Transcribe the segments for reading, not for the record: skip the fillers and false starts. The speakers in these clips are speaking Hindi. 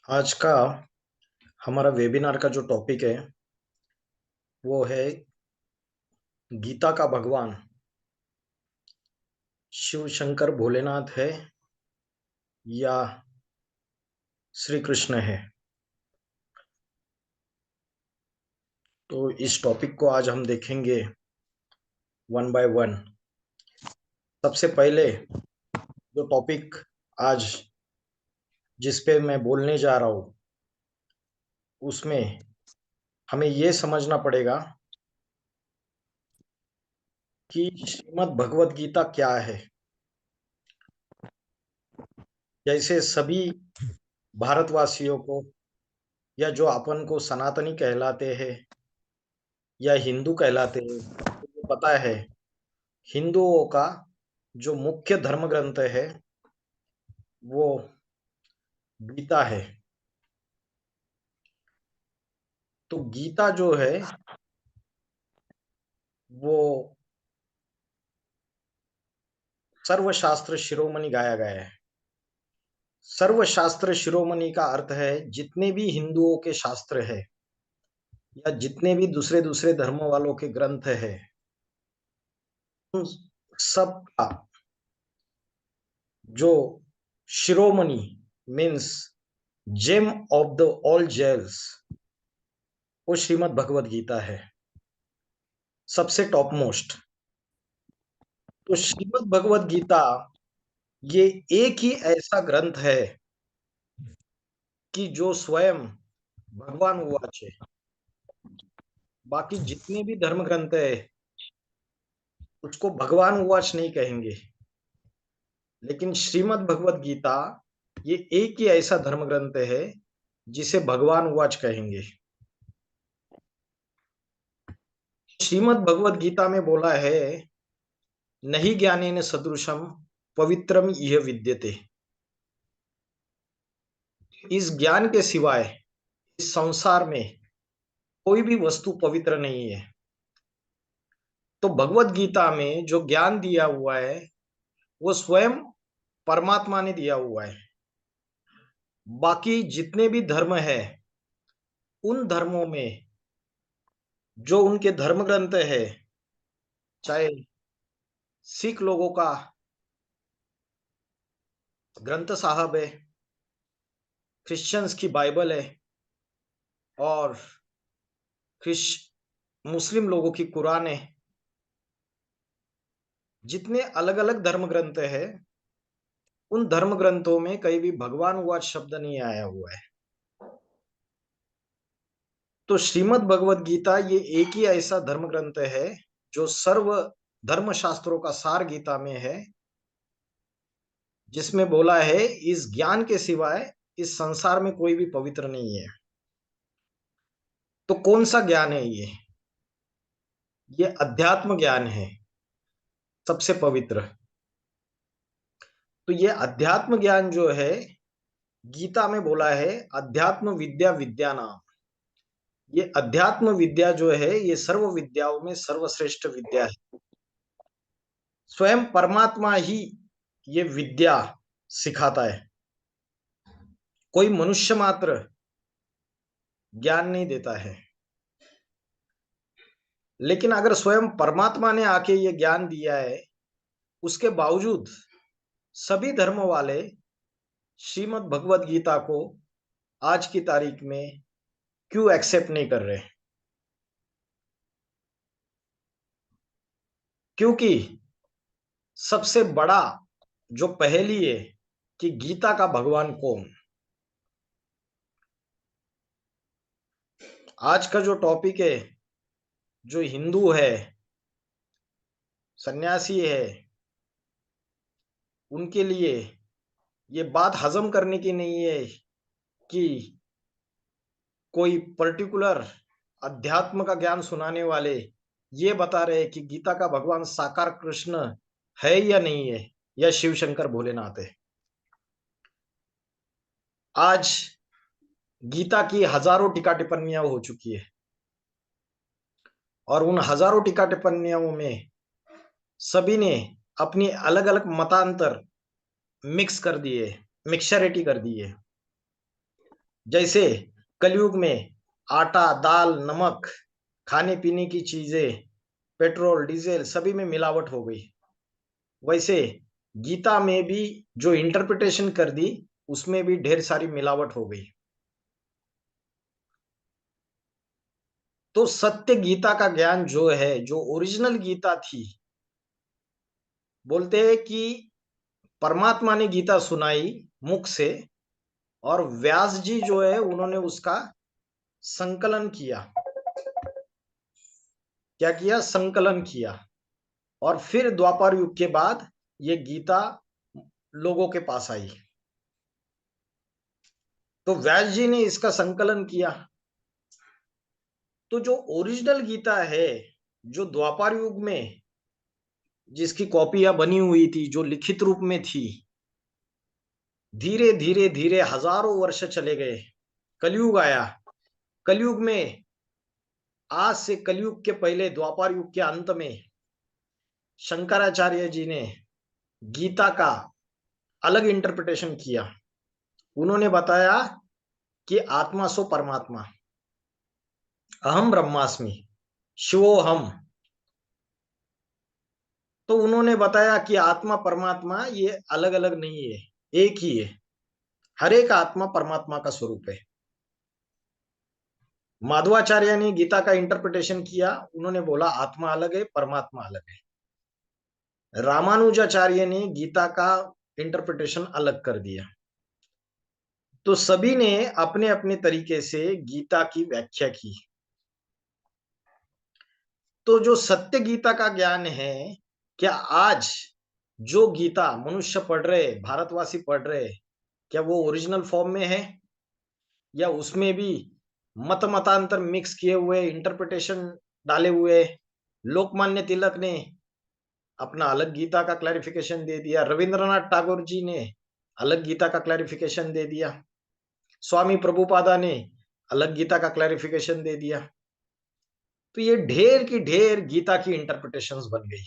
आज का हमारा वेबिनार का जो टॉपिक है वो है गीता का भगवान शिव शंकर भोलेनाथ है या श्री कृष्ण है। तो इस टॉपिक को आज हम देखेंगे वन बाय वन। सबसे पहले जो टॉपिक आज जिस पे मैं बोलने जा रहा हूँ उसमें हमें ये समझना पड़ेगा कि श्रीमद् भगवत गीता क्या है। जैसे सभी भारतवासियों को या जो अपन को सनातनी कहलाते हैं या हिंदू कहलाते हैं तो पता है हिंदुओं का जो मुख्य धर्म ग्रंथ है वो गीता है। तो गीता जो है वो सर्वशास्त्र शिरोमणि गाया गया है। सर्वशास्त्र शिरोमणि का अर्थ है जितने भी हिंदुओं के शास्त्र है या जितने भी दूसरे दूसरे धर्म वालों के ग्रंथ है उन सब का जो शिरोमणि means gem of the all gems वो श्रीमद् भगवत गीता है, सबसे टॉप मोस्ट। तो श्रीमद् भगवत गीता ये एक ही ऐसा ग्रंथ है कि जो स्वयं भगवान उवाच है। बाकी जितने भी धर्म ग्रंथ है उसको भगवान उवाच नहीं कहेंगे, लेकिन श्रीमद् भगवत गीता ये एक ही ऐसा धर्म ग्रंथ है जिसे भगवान उवाच कहेंगे। श्रीमद् भगवत गीता में बोला है नहीं ज्ञानेन सदृशम पवित्रम इह विद्यते। इस ज्ञान के सिवाय इस संसार में कोई भी वस्तु पवित्र नहीं है। तो भगवत गीता में जो ज्ञान दिया हुआ है वो स्वयं परमात्मा ने दिया हुआ है। बाकी जितने भी धर्म है उन धर्मों में जो उनके धर्म ग्रंथ है, चाहे सिख लोगों का ग्रंथ साहब है, क्रिश्चियंस की बाइबल है और क्रिश मुस्लिम लोगों की कुरान है, जितने अलग अलग धर्म ग्रंथ है उन धर्म ग्रंथों में कहीं भी भगवान वाच शब्द नहीं आया हुआ है। तो श्रीमद् भगवत गीता ये एक ही ऐसा धर्म ग्रंथ है जो सर्व धर्म शास्त्रों का सार गीता में है, जिसमें बोला है इस ज्ञान के सिवाय इस संसार में कोई भी पवित्र नहीं है। तो कौन सा ज्ञान है ये अध्यात्म ज्ञान है, सबसे पवित्र। तो ये अध्यात्म ज्ञान जो है गीता में बोला है अध्यात्म विद्या विद्या नाम। ये अध्यात्म विद्या जो है ये सर्व विद्याओं में सर्वश्रेष्ठ विद्या है। स्वयं परमात्मा ही ये विद्या सिखाता है, कोई मनुष्य मात्र ज्ञान नहीं देता है। लेकिन अगर स्वयं परमात्मा ने आके ये ज्ञान दिया है उसके बावजूद सभी धर्म वाले श्रीमद् भगवत गीता को आज की तारीख में क्यों एक्सेप्ट नहीं कर रहे? क्योंकि सबसे बड़ा जो पहेली है कि गीता का भगवान कौन। आज का जो टॉपिक है जो हिंदू है, सन्यासी है, उनके लिए ये बात हजम करने की नहीं है कि कोई पर्टिकुलर अध्यात्म का ज्ञान सुनाने वाले ये बता रहे कि गीता का भगवान साकार कृष्ण है या नहीं है या शिव शंकर भोलेनाथ है। आज गीता की हजारों टीका टिप्पणियां हो चुकी है और उन हजारों टीका टिप्पणियों में सभी ने अपनी अलग अलग मतांतर मिक्स कर दिए, मिक्सचरिटी कर दी है। जैसे कलयुग में आटा, दाल, नमक, खाने पीने की चीजें, पेट्रोल, डीजल सभी में मिलावट हो गई, वैसे गीता में भी जो इंटरप्रिटेशन कर दी उसमें भी ढेर सारी मिलावट हो गई। तो सत्य गीता का ज्ञान जो है, जो ओरिजिनल गीता थी, बोलते हैं कि परमात्मा ने गीता सुनाई मुख से, और व्यास जी जो है उन्होंने उसका संकलन किया। क्या किया? संकलन किया। और फिर द्वापर युग के बाद ये गीता लोगों के पास आई। तो व्यास जी ने इसका संकलन किया। तो जो ओरिजिनल गीता है, जो द्वापर युग में जिसकी कॉपियां बनी हुई थी, जो लिखित रूप में थी, धीरे धीरे धीरे हजारों वर्ष चले गए, कलयुग आया। कलयुग में, आज से कलयुग के पहले द्वापर युग के अंत में, शंकराचार्य जी ने गीता का अलग इंटरप्रिटेशन किया। उन्होंने बताया कि आत्मा सो परमात्मा, अहम ब्रह्मास्मि, शिवोहम। तो उन्होंने बताया कि आत्मा परमात्मा ये अलग अलग नहीं है, एक ही है। हर एक आत्मा परमात्मा का स्वरूप है। माधवाचार्य ने गीता का इंटरप्रिटेशन किया, उन्होंने बोला आत्मा अलग है, परमात्मा अलग है। रामानुजाचार्य ने गीता का इंटरप्रिटेशन अलग कर दिया। तो सभी ने अपने अपने तरीके से गीता की व्याख्या की। तो जो सत्य गीता का ज्ञान है, क्या आज जो गीता मनुष्य पढ़ रहे, भारतवासी पढ़ रहे, क्या वो ओरिजिनल फॉर्म में है, या उसमें भी मत मतांतर मिक्स किए हुए, इंटरप्रिटेशन डाले हुए? लोकमान्य तिलक ने अपना अलग गीता का क्लैरिफिकेशन दे दिया, रविंद्रनाथ टैगोर जी ने अलग गीता का क्लैरिफिकेशन दे दिया, स्वामी प्रभुपादा ने अलग गीता का क्लैरिफिकेशन दे दिया। तो ये ढेर की ढेर गीता की इंटरप्रिटेशंस बन गई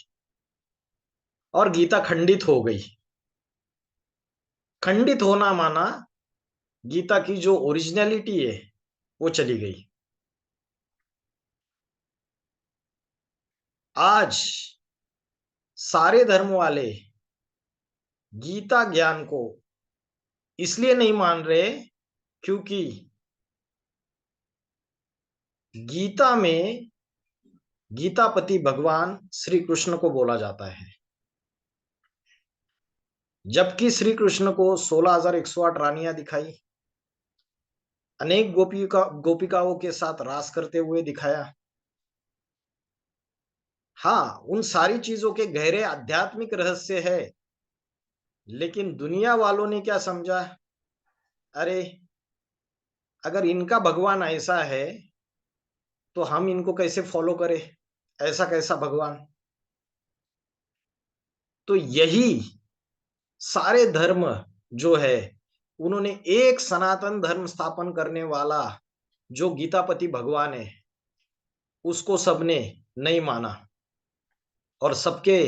और गीता खंडित हो गई। खंडित होना माना गीता की जो ओरिजिनलिटी है वो चली गई। आज सारे धर्म वाले गीता ज्ञान को इसलिए नहीं मान रहे क्योंकि गीता में गीतापति भगवान श्री कृष्ण को बोला जाता है, जबकि श्री कृष्ण को 16,108 रानियां दिखाई, अनेक गोपिकाओं के साथ रास करते हुए दिखाया। हाँ, उन सारी चीजों के गहरे आध्यात्मिक रहस्य है, लेकिन दुनिया वालों ने क्या समझा? अरे, अगर इनका भगवान ऐसा है तो हम इनको कैसे फॉलो करें? ऐसा कैसा भगवान? तो यही सारे धर्म जो है, उन्होंने एक सनातन धर्म स्थापन करने वाला जो गीतापति भगवान है उसको सबने नहीं माना, और सबके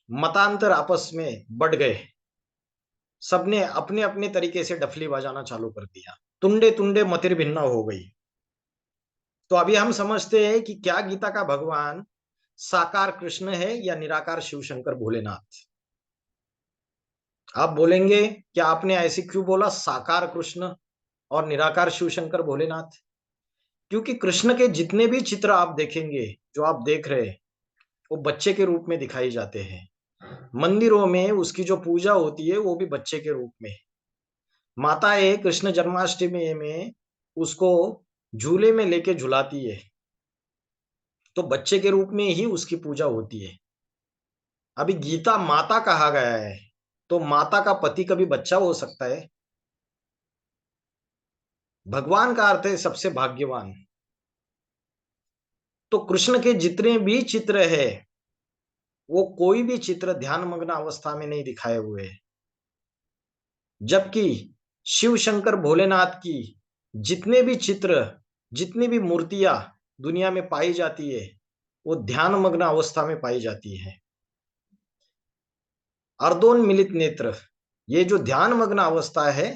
मतांतर आपस में बढ़ गए। सबने अपने अपने तरीके से डफली बजाना चालू कर दिया, तुंडे तुंडे मतिर भिन्ना हो गई। तो अभी हम समझते हैं कि क्या गीता का भगवान साकार कृष्ण है या निराकार शिव शंकर भोलेनाथ? आप बोलेंगे क्या आपने ऐसे क्यों बोला साकार कृष्ण और निराकार शिव शंकर भोलेनाथ? क्योंकि कृष्ण के जितने भी चित्र आप देखेंगे, जो आप देख रहे हैं, वो बच्चे के रूप में दिखाई जाते हैं। मंदिरों में उसकी जो पूजा होती है वो भी बच्चे के रूप में। माताएं कृष्ण जन्माष्टमी में उसको झूले में लेके झुलाती है, तो बच्चे के रूप में ही उसकी पूजा होती है। अभी गीता माता कहा गया है, तो माता का पति कभी बच्चा हो सकता है? भगवान का अर्थ है सबसे भाग्यवान। तो कृष्ण के जितने भी चित्र है, वो कोई भी चित्र ध्यान मग्न अवस्था में नहीं दिखाए हुए हैं। जबकि शिव शंकर भोलेनाथ की जितने भी चित्र, जितनी भी मूर्तियां दुनिया में पाई जाती है, वो ध्यान मग्न अवस्था में पाई जाती है। अर्धोन्मिलित नेत्र, ये जो ध्यान मग्न अवस्था है,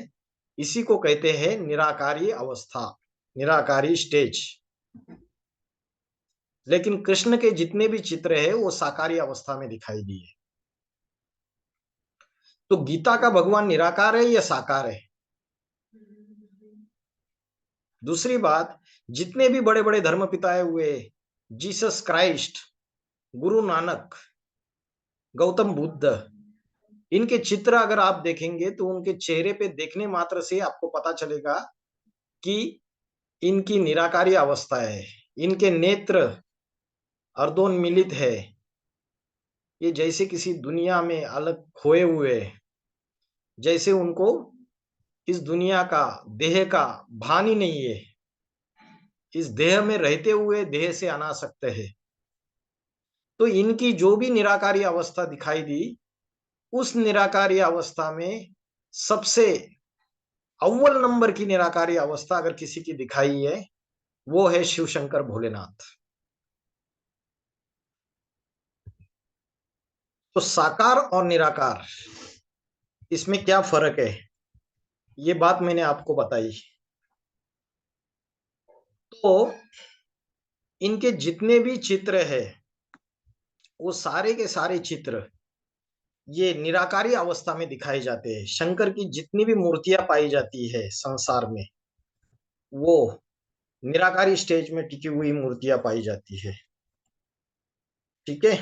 इसी को कहते हैं निराकारी अवस्था, निराकारी स्टेज। लेकिन कृष्ण के जितने भी चित्र है वो साकारी अवस्था में दिखाई दिए। तो गीता का भगवान निराकार है या साकार है? दूसरी बात, जितने भी बड़े बड़े धर्म पिताए हुए, जीसस क्राइस्ट, गुरु नानक, गौतम बुद्ध, इनके चित्र अगर आप देखेंगे तो उनके चेहरे पे देखने मात्र से आपको पता चलेगा कि इनकी निराकारी अवस्था है। इनके नेत्र अर्धोन्मीलित है, ये जैसे किसी दुनिया में अलग खोए हुए, जैसे उनको इस दुनिया का, देह का भान ही नहीं है, इस देह में रहते हुए देह से अनासक्त है। तो इनकी जो भी निराकारी अवस्था दिखाई दी, उस निराकारी अवस्था में सबसे अव्वल नंबर की निराकारी अवस्था अगर किसी की दिखाई है, वो है शिव शंकर भोलेनाथ। तो साकार और निराकार, इसमें क्या फर्क है, ये बात मैंने आपको बताई। तो इनके जितने भी चित्र है, वो सारे के सारे चित्र ये निराकारी अवस्था में दिखाए जाते हैं। शंकर की जितनी भी मूर्तियां पाई जाती है संसार में, वो निराकारी स्टेज में टिकी हुई मूर्तियां पाई जाती है। ठीक है।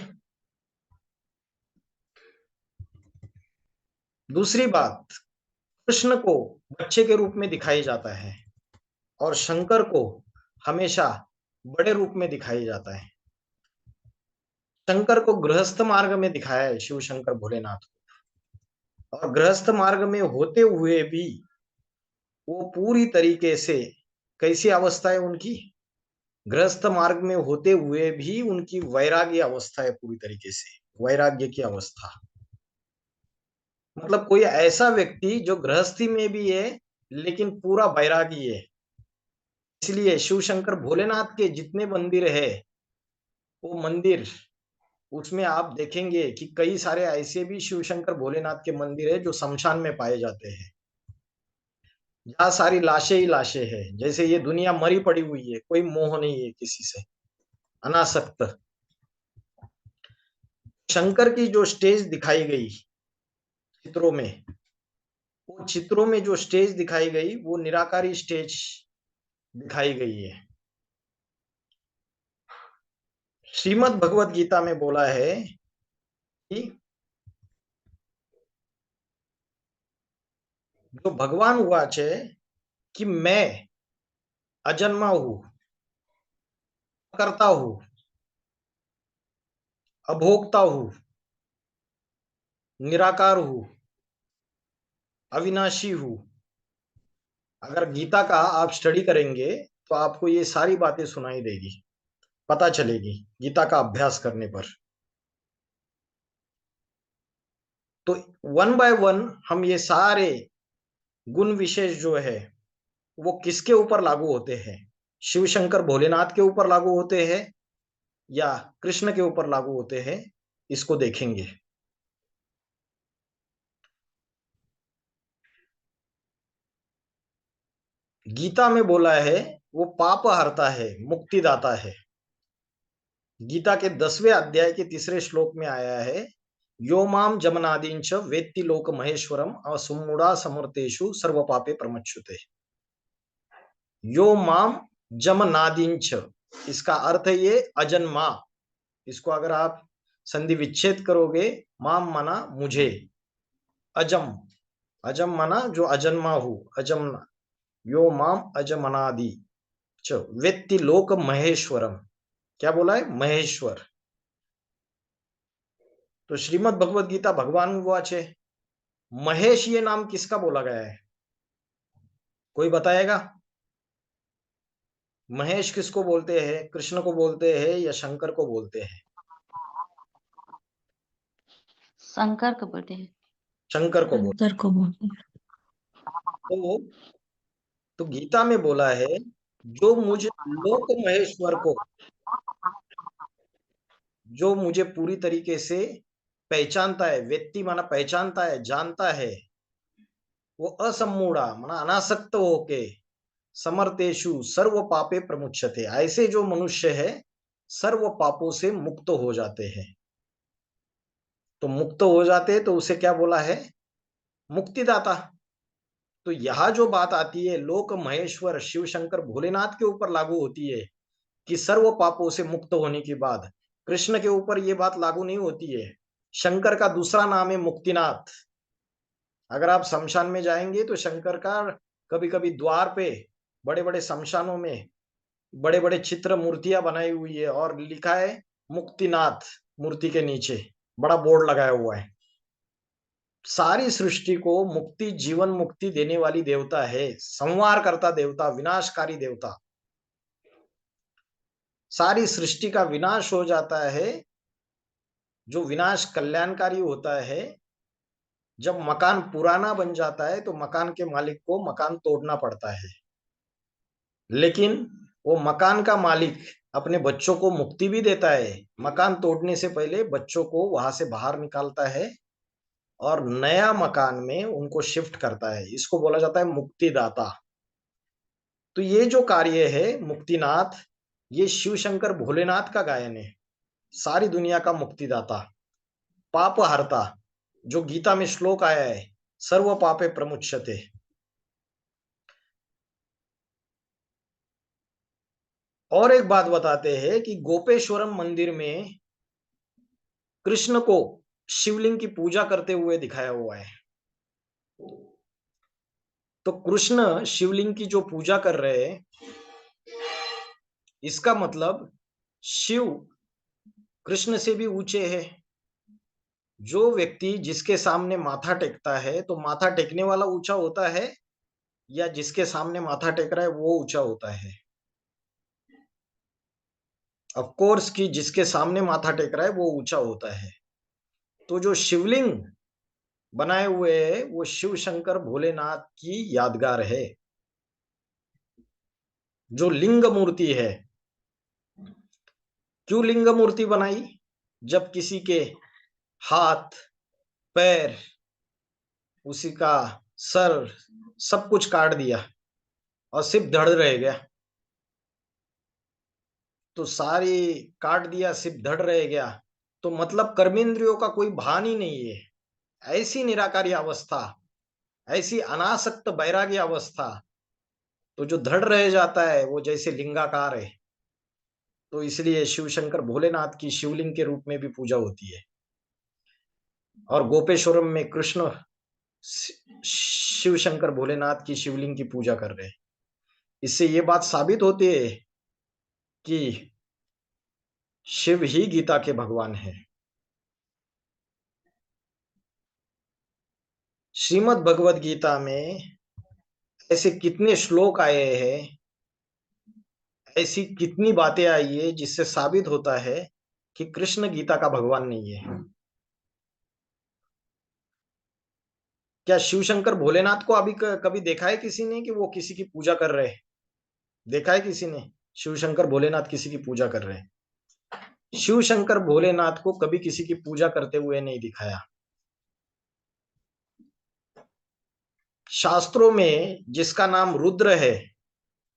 दूसरी बात, कृष्ण को बच्चे के रूप में दिखाई जाता है और शंकर को हमेशा बड़े रूप में दिखाई जाता है। शंकर को गृहस्थ मार्ग में दिखाया है शिव शंकर भोलेनाथ को, और गृहस्थ मार्ग में होते हुए भी वो पूरी तरीके से, कैसी अवस्था है उनकी, गृहस्थ मार्ग में होते हुए भी उनकी वैराग्य अवस्था है, पूरी तरीके से वैराग्य की अवस्था। मतलब कोई ऐसा व्यक्ति जो गृहस्थी में भी है लेकिन पूरा वैरागी है। इसलिए शिव शंकर भोलेनाथ के जितने मंदिर है, वो मंदिर, उसमें आप देखेंगे कि कई सारे ऐसे भी शिव शंकर भोलेनाथ के मंदिर है जो शमशान में पाए जाते हैं, जहाँ सारी लाशें ही लाशें हैं, जैसे ये दुनिया मरी पड़ी हुई है, कोई मोह नहीं है किसी से, अनासक्त। शंकर की जो स्टेज दिखाई गई चित्रों में, वो चित्रों में जो स्टेज दिखाई गई वो निराकारी स्टेज दिखाई गई है। श्रीमद् भगवत गीता में बोला है कि जो भगवान वाच है कि मैं अजन्मा हूं, करता हूं, अभोक्ता हूं, निराकार हूं, अविनाशी हूं। अगर गीता का आप स्टडी करेंगे तो आपको ये सारी बातें सुनाई देगी, पता चलेगी गीता का अभ्यास करने पर। तो वन बाय वन हम ये सारे गुण विशेष जो है वो किसके ऊपर लागू होते हैं, शिव शंकर भोलेनाथ के ऊपर लागू होते हैं या कृष्ण के ऊपर लागू होते हैं, इसको देखेंगे। गीता में बोला है वो पाप हरता है, मुक्तिदाता है। गीता के 10वें अध्याय के तीसरे श्लोक में आया है, यो माम जमनादींच वेत्ति लोक महेश्वरम असुमूढ़ा समर्तेषु सर्व पापे प्रमच्युते। यो माम जमनादींच, इसका अर्थ है ये अजन्मा। इसको अगर आप संधि विच्छेद करोगे, माम माना मुझे, अजम, अजम माना जो अजन्मा हूं, अजम, यो माम अजमनादि च वेत्ति लोक महेश्वरम। क्या बोला है? महेश्वर। तो श्रीमद् भगवत गीता भगवान वाच है। महेश ये नाम किसका बोला गया है, कोई बताएगा? महेश किसको बोलते हैं, कृष्ण को बोलते हैं या शंकर को बोलते हैं? शंकर को बोलते हैं। शंकर को बोलते शंकर को बोलते हैं। हैं। तो गीता में बोला है, जो मुझे लोक महेश्वर को, जो मुझे पूरी तरीके से पहचानता है, व्यक्ति माना पहचानता है, जानता है, वो असम्मूढ़ा मना अनासक्त होके समर्थेषु सर्व पापे प्रमुच्यते, ऐसे जो मनुष्य है सर्व पापों से मुक्त हो जाते हैं। तो मुक्त हो जाते तो उसे क्या बोला है? मुक्तिदाता। तो यह जो बात आती है लोक महेश्वर शिव शंकर भोलेनाथ के ऊपर लागू होती है कि सर्व पापों से मुक्त होने के बाद, कृष्ण के ऊपर यह बात लागू नहीं होती है। शंकर का दूसरा नाम है मुक्तिनाथ। अगर आप शमशान में जाएंगे तो शंकर का कभी कभी द्वार पे, बड़े बड़े शमशानों में बड़े बड़े चित्र मूर्तियां बनाई हुई है और लिखा है मुक्तिनाथ, मूर्ति के नीचे बड़ा बोर्ड लगाया हुआ है। सारी सृष्टि को मुक्ति, जीवन मुक्ति देने वाली देवता है, संहार करता देवता, विनाशकारी देवता। सारी सृष्टि का विनाश हो जाता है। जो विनाश कल्याणकारी होता है, जब मकान पुराना बन जाता है तो मकान के मालिक को मकान तोड़ना पड़ता है, लेकिन वो मकान का मालिक अपने बच्चों को मुक्ति भी देता है। मकान तोड़ने से पहले बच्चों को वहां से बाहर निकालता है और नया मकान में उनको शिफ्ट करता है। इसको बोला जाता है मुक्तिदाता। तो ये जो कार्य है मुक्तिनाथ, ये शिव शंकर भोलेनाथ का गायन है। सारी दुनिया का मुक्तिदाता, पाप हरता, जो गीता में श्लोक आया है, सर्व पापे प्रमुच्यते। और एक बात बताते हैं कि गोपेश्वरम मंदिर में कृष्ण को शिवलिंग की पूजा करते हुए दिखाया हुआ है। तो कृष्ण शिवलिंग की जो पूजा कर रहे हैं, इसका मतलब शिव कृष्ण से भी ऊंचे है। जो व्यक्ति जिसके सामने माथा टेकता है, तो माथा टेकने वाला ऊंचा होता है या जिसके सामने माथा टेक रहा है वो ऊंचा होता है? ऑफ कोर्स कि जिसके सामने माथा टेक रहा है वो ऊंचा होता है। तो जो शिवलिंग बनाए हुए है वो शिव शंकर भोलेनाथ की यादगार है। जो लिंग मूर्ति है, क्यों लिंग मूर्ति बनाई? जब किसी के हाथ, पैर, उसी का सर, सब कुछ काट दिया और सिर्फ धड़ रह गया, तो सारी काट दिया, सिर्फ धड़ रह गया, तो मतलब कर्मेंद्रियों का कोई भान ही नहीं है। ऐसी निराकारी अवस्था, ऐसी अनासक्त बैरागी अवस्था, तो जो धड़ रह जाता है वो जैसे लिंगाकार है। तो इसलिए शिव शंकर भोलेनाथ की शिवलिंग के रूप में भी पूजा होती है। और गोपेश्वरम में कृष्ण शिव शंकर भोलेनाथ की शिवलिंग की पूजा कर रहे हैं। इससे ये बात साबित होती है कि शिव ही गीता के भगवान है। श्रीमद् भगवद गीता में ऐसे कितने श्लोक आए हैं, ऐसी कितनी बातें आई है जिससे साबित होता है कि कृष्ण गीता का भगवान नहीं है। क्या शिव शंकर भोलेनाथ को अभी कभी देखा है किसी ने कि वो किसी की पूजा कर रहे हैं? देखा है किसी ने शिव शंकर भोलेनाथ किसी की पूजा कर रहे हैं? शिव शंकर भोलेनाथ को कभी किसी की पूजा करते हुए नहीं दिखाया। शास्त्रों में जिसका नाम रुद्र है,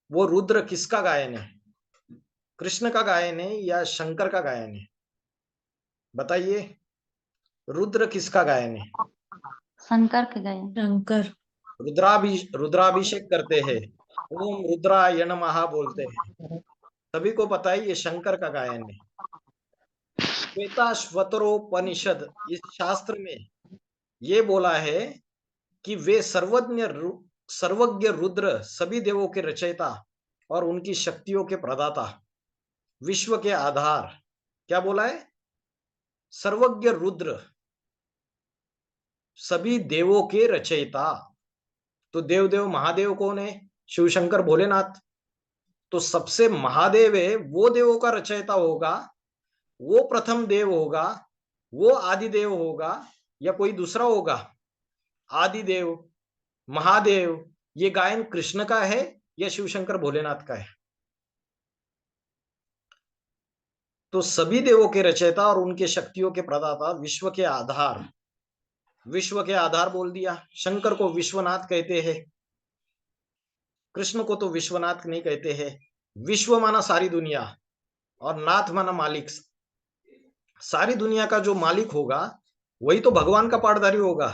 वो रुद्र किसका गायन है? कृष्ण का गायन है या शंकर का गायन है? बताइए, रुद्र किसका गायन है? शंकर के गए। शंकर। रुद्राभिषेक करते हैं, ओम रुद्राय नमः बोलते हैं। सभी को पता है ये शंकर का गायन है। श्वेताश्वतरोपनिषद, इस शास्त्र में ये बोला है कि वे सर्वज्ञ रुद्र, सभी देवों के रचयिता और उनकी शक्तियों के प्रदाता, विश्व के आधार। क्या बोला है? सर्वज्ञ रुद्र, सभी देवों के रचयिता। तो देव देव महादेव कौन है? शिव शंकर भोलेनाथ। तो सबसे महादेव है, वो देवों का रचयिता होगा, वो प्रथम देव होगा, वो आदि देव होगा या कोई दूसरा होगा? आदि देव, महादेव, ये गायन कृष्ण का है या शिव शंकर भोलेनाथ का है? तो सभी देवों के रचयिता और उनके शक्तियों के प्रदाता, विश्व के आधार, विश्व के आधार बोल दिया। शंकर को विश्वनाथ कहते हैं, कृष्ण को तो विश्वनाथ नहीं कहते हैं। विश्व माना सारी दुनिया और नाथ माना मालिक। सारी दुनिया का जो मालिक होगा वही तो भगवान का पाठधारी होगा।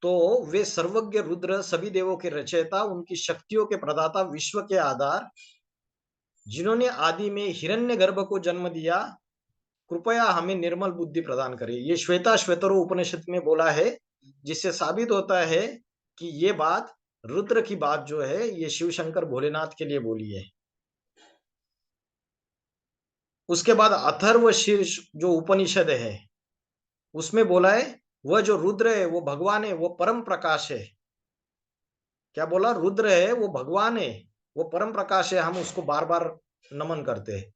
तो वे सर्वज्ञ रुद्र, सभी देवों के रचयिता, उनकी शक्तियों के प्रदाता, विश्व के आधार, जिन्होंने आदि में हिरण्यगर्भ को जन्म दिया, कृपया हमें निर्मल बुद्धि प्रदान करें। ये श्वेता श्वेतरो उपनिषद में बोला है, जिससे साबित होता है कि ये बात, रुद्र की बात जो है, ये शिव शंकर भोलेनाथ के लिए बोली है। उसके बाद अथर्व शीर्ष जो उपनिषद है उसमें बोला है, वह जो रुद्र है वो भगवान है, वो परम प्रकाश है। क्या बोला? रुद्र है वो भगवान है, वो परम प्रकाश है, हम उसको बार बार नमन करते हैं।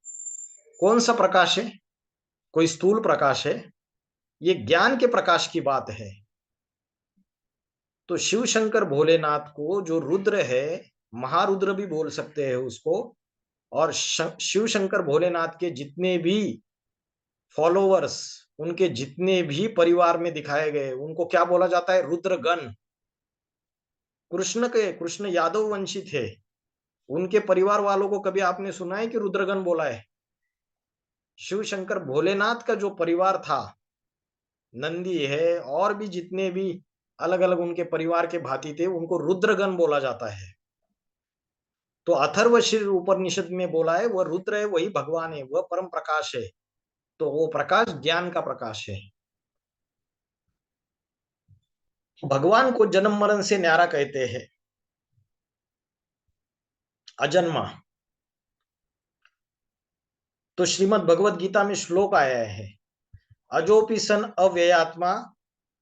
कौन सा प्रकाश है? कोई स्थूल प्रकाश है? ये ज्ञान के प्रकाश की बात है। तो शिव शंकर भोलेनाथ को जो रुद्र है, महारुद्र भी बोल सकते हैं उसको, और शिव शंकर भोलेनाथ के जितने भी फॉलोवर्स, उनके जितने भी परिवार में दिखाए गए, उनको क्या बोला जाता है? रुद्रगण। कृष्ण यादव वंशी थे, उनके परिवार वालों को कभी आपने सुना है कि रुद्रगण बोला है? शिव शंकर भोलेनाथ का जो परिवार था, नंदी है और भी जितने भी अलग अलग उनके परिवार के भांति थे, उनको रुद्रगण बोला जाता है। तो अथर्वशीर उपनिषद में बोला है, वह रुद्र है, वही भगवान है, वह परम प्रकाश है। तो वो प्रकाश ज्ञान का प्रकाश है। भगवान को जन्म मरण से न्यारा कहते हैं, अजन्मा। तो श्रीमद् भगवद गीता में श्लोक आया है, अजोपि सन अव्ययात्मा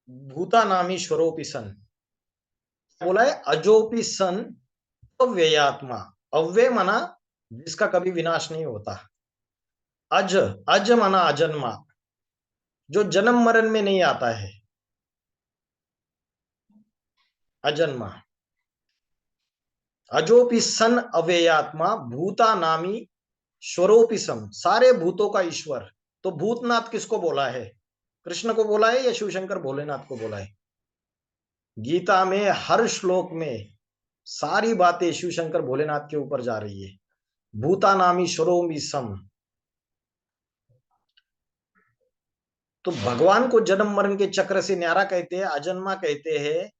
भूता नामी स्वरोपि सन। बोला है अजोपि सन अव्ययात्मा। अव्यय माना जिसका कभी विनाश नहीं होता। अज, अज माना अजन्मा, जो जन्म मरण में नहीं आता है, अजन्मा। अजोपि सन अव्ययात्मा भूता नामी स्वरोपि सम, सारे भूतों का ईश्वर। तो भूतनाथ किसको बोला है? कृष्ण को बोला है या शिव शंकर भोलेनाथ को बोला है? गीता में हर श्लोक में सारी बातें शिव शंकर भोलेनाथ के ऊपर जा रही है। भूता नामी स्वरोमि सम। तो भगवान को जन्म मरण के चक्र से न्यारा कहते हैं, अजन्मा कहते हैं।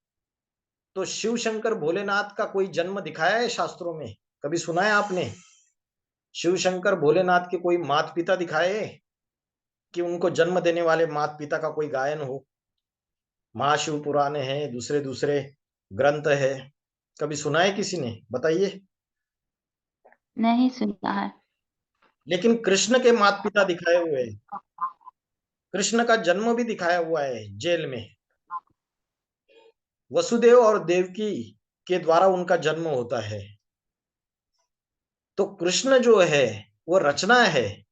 तो शिव शंकर भोलेनाथ का कोई जन्म दिखाया है शास्त्रों में? कभी सुना है आपने शिव शंकर भोलेनाथ के कोई माता पिता दिखाए कि उनको जन्म देने वाले माता पिता का कोई गायन हो? महाशिव पुराण है, दूसरे दूसरे ग्रंथ है, कभी सुना है किसी ने? बताइए। नहीं सुना है। लेकिन कृष्ण के माता पिता दिखाए हुए हैं, कृष्ण का जन्म भी दिखाया हुआ है जेल में। वसुदेव और देवकी के द्वारा उनका जन्म होता है। तो कृष्ण जो है वो रचना है,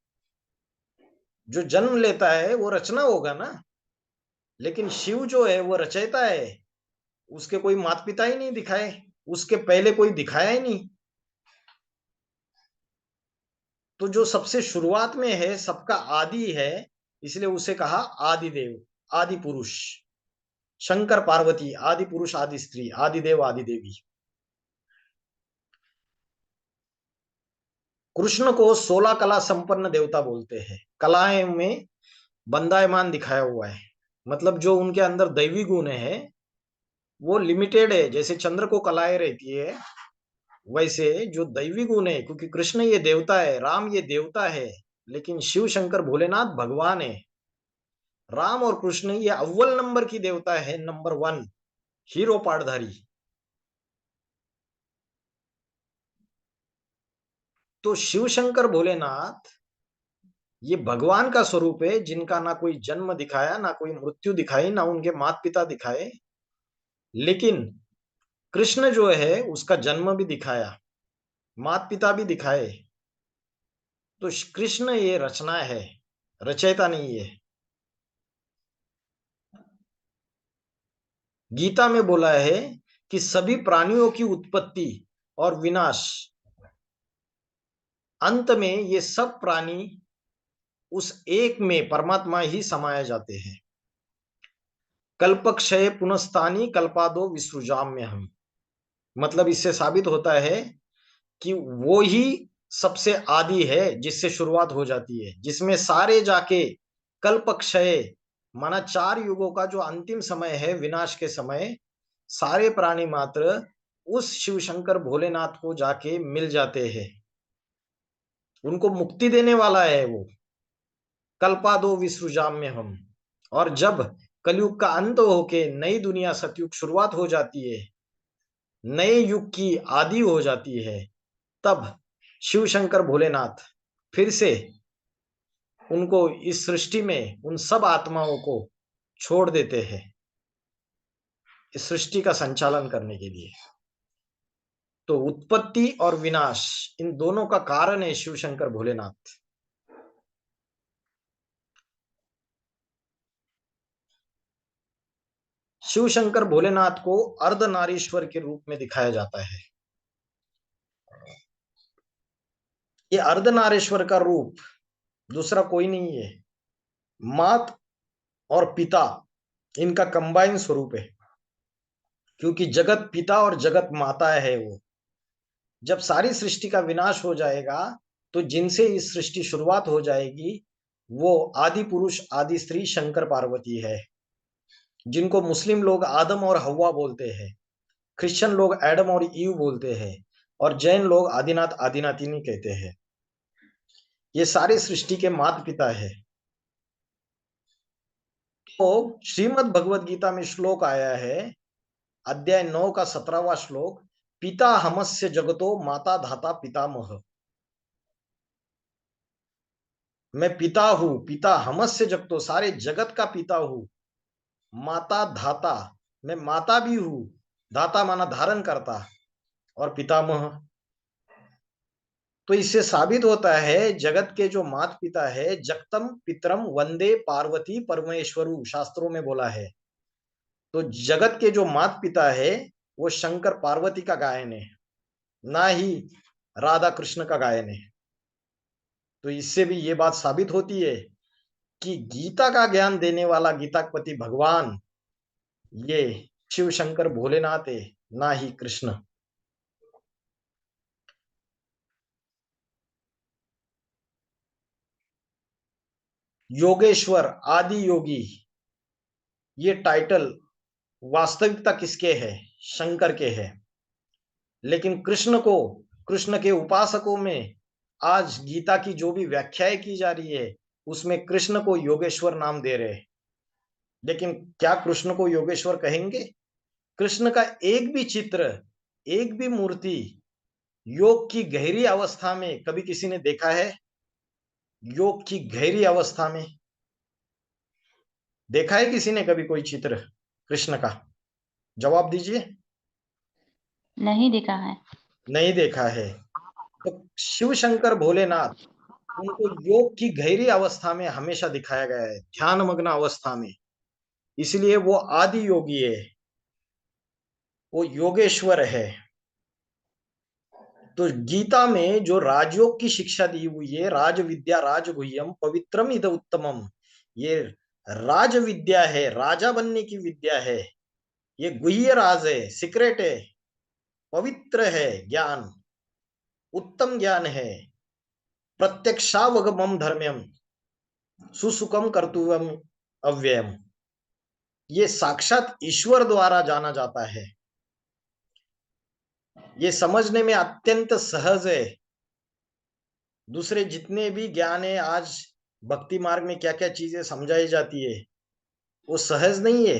जो जन्म लेता है वो रचना होगा ना। लेकिन शिव जो है वो रचयिता है, उसके कोई माता पिता ही नहीं दिखाए, उसके पहले कोई दिखाया ही नहीं। तो जो सबसे शुरुआत में है, सबका आदि है, इसलिए उसे कहा आदि देव, आदि पुरुष। शंकर पार्वती, आदि पुरुष आदि स्त्री, आदि देव आदि देवी। कृष्ण को 16 कला संपन्न देवता बोलते हैं। कलाएं में बंदायमान दिखाया हुआ है, मतलब जो उनके अंदर दैवी गुण है वो लिमिटेड है। जैसे चंद्र को कलाएं रहती है, वैसे जो दैवी गुण है, क्योंकि कृष्ण ये देवता है, राम ये देवता है, लेकिन शिव शंकर भोलेनाथ भगवान है। राम और कृष्ण ये अव्वल नंबर की देवता है, नंबर 1 हीरो पाठधारी। तो शिव शंकर भोलेनाथ ये भगवान का स्वरूप है, जिनका ना कोई जन्म दिखाया, ना कोई मृत्यु दिखाई, ना उनके माता पिता दिखाए। लेकिन कृष्ण जो है उसका जन्म भी दिखाया, माता पिता भी दिखाए। तो कृष्ण ये रचना है, रचयिता नहीं है। गीता में बोला है कि सभी प्राणियों की उत्पत्ति और विनाश, अंत में ये सब प्राणी उस एक में परमात्मा ही समाये जाते हैं। कल्पक्षय पुनस्तानी कल्पादो विसृजाम्य हम। मतलब इससे साबित होता है कि वो ही सबसे आदि है, जिससे शुरुआत हो जाती है, जिसमें सारे जाके कल्पक्षय माना 4 युगों का जो अंतिम समय है, विनाश के समय, सारे प्राणी मात्र उस शिव शंकर भोलेनाथ को जाके मिल जाते हैं। उनको मुक्ति देने वाला है वो। कल्पादो विसृजाम्य हम। और जब कलयुग का अंत होके नई दुनिया सतयुग शुरुआत हो जाती है, नए युग की आदि हो जाती है, तब शिव शंकर भोलेनाथ फिर से उनको इस सृष्टि में उन सब आत्माओं को छोड़ देते हैं, इस सृष्टि का संचालन करने के लिए। तो उत्पत्ति और विनाश, इन दोनों का कारण है शिव शंकर भोलेनाथ। शिव शंकर भोलेनाथ को अर्धनारीश्वर के रूप में दिखाया जाता है। ये अर्धनारीश्वर का रूप दूसरा कोई नहीं है, मात और पिता, इनका कंबाइन स्वरूप है। क्योंकि जगत पिता और जगत माता है वो। जब सारी सृष्टि का विनाश हो जाएगा, तो जिनसे इस सृष्टि शुरुआत हो जाएगी, वो आदि पुरुष आदि स्त्री शंकर पार्वती है, जिनको मुस्लिम लोग आदम और हव्वा बोलते हैं, क्रिश्चियन लोग एडम और ईव बोलते हैं, और जैन लोग आदिनाथ आदिनाथिनी कहते हैं। ये सारी सृष्टि के माता पिता है। तो श्रीमद् भगवद गीता में श्लोक आया है, अध्याय 9 का 17वां श्लोक, पिता हमस्य जगतो माता धाता पितामह। मैं पिता हूं, पिता हमस्य जगतो, सारे जगत का पिता हूं। माता धाता, मैं माता भी हूं, धाता माना धारण करता, और पितामह। तो इससे साबित होता है जगत के जो माता पिता है, जगतम पितरम वंदे पार्वती परमेश्वरु, शास्त्रों में बोला है। तो जगत के जो माता पिता है वो शंकर पार्वती का गायन है, ना ही राधा कृष्ण का गायन है। तो इससे भी ये बात साबित होती है कि गीता का ज्ञान देने वाला गीतापति भगवान ये शिव शंकर भोलेनाथ है, ना ही कृष्ण। योगेश्वर आदि योगी, ये टाइटल वास्तविकता किसके है? शंकर के है। लेकिन कृष्ण को, कृष्ण के उपासकों में आज गीता की जो भी व्याख्याएं की जा रही है, उसमें कृष्ण को योगेश्वर नाम दे रहे हैं। लेकिन क्या कृष्ण को योगेश्वर कहेंगे? कृष्ण का एक भी चित्र, एक भी मूर्ति योग की गहरी अवस्था में कभी किसी ने देखा है? योग की गहरी अवस्था में देखा है किसी ने कभी कोई चित्र कृष्ण का? जवाब दीजिए। नहीं देखा है। नहीं देखा है। तो शिव शंकर भोलेनाथ, उनको योग की गहरी अवस्था में हमेशा दिखाया गया है, ध्यान मग्न अवस्था में। इसलिए वो आदि योगी है, वो योगेश्वर है। तो गीता में जो राजयोग की शिक्षा दी हुई है, राज विद्या राज गुह्यम पवित्रम इद उत्तमम, ये राज विद्या है, राजा बनने की विद्या है। ये गुह्य राज है, सीक्रेट है, पवित्र है ज्ञान, उत्तम ज्ञान है। प्रत्यक्षावगमम धर्म्यम सुसुखम कर्तव्यम अव्ययम, ये साक्षात ईश्वर द्वारा जाना जाता है। ये समझने में अत्यंत सहज है। दूसरे जितने भी ज्ञान है, आज भक्ति मार्ग में क्या क्या चीजें समझाई जाती है, वो सहज नहीं है।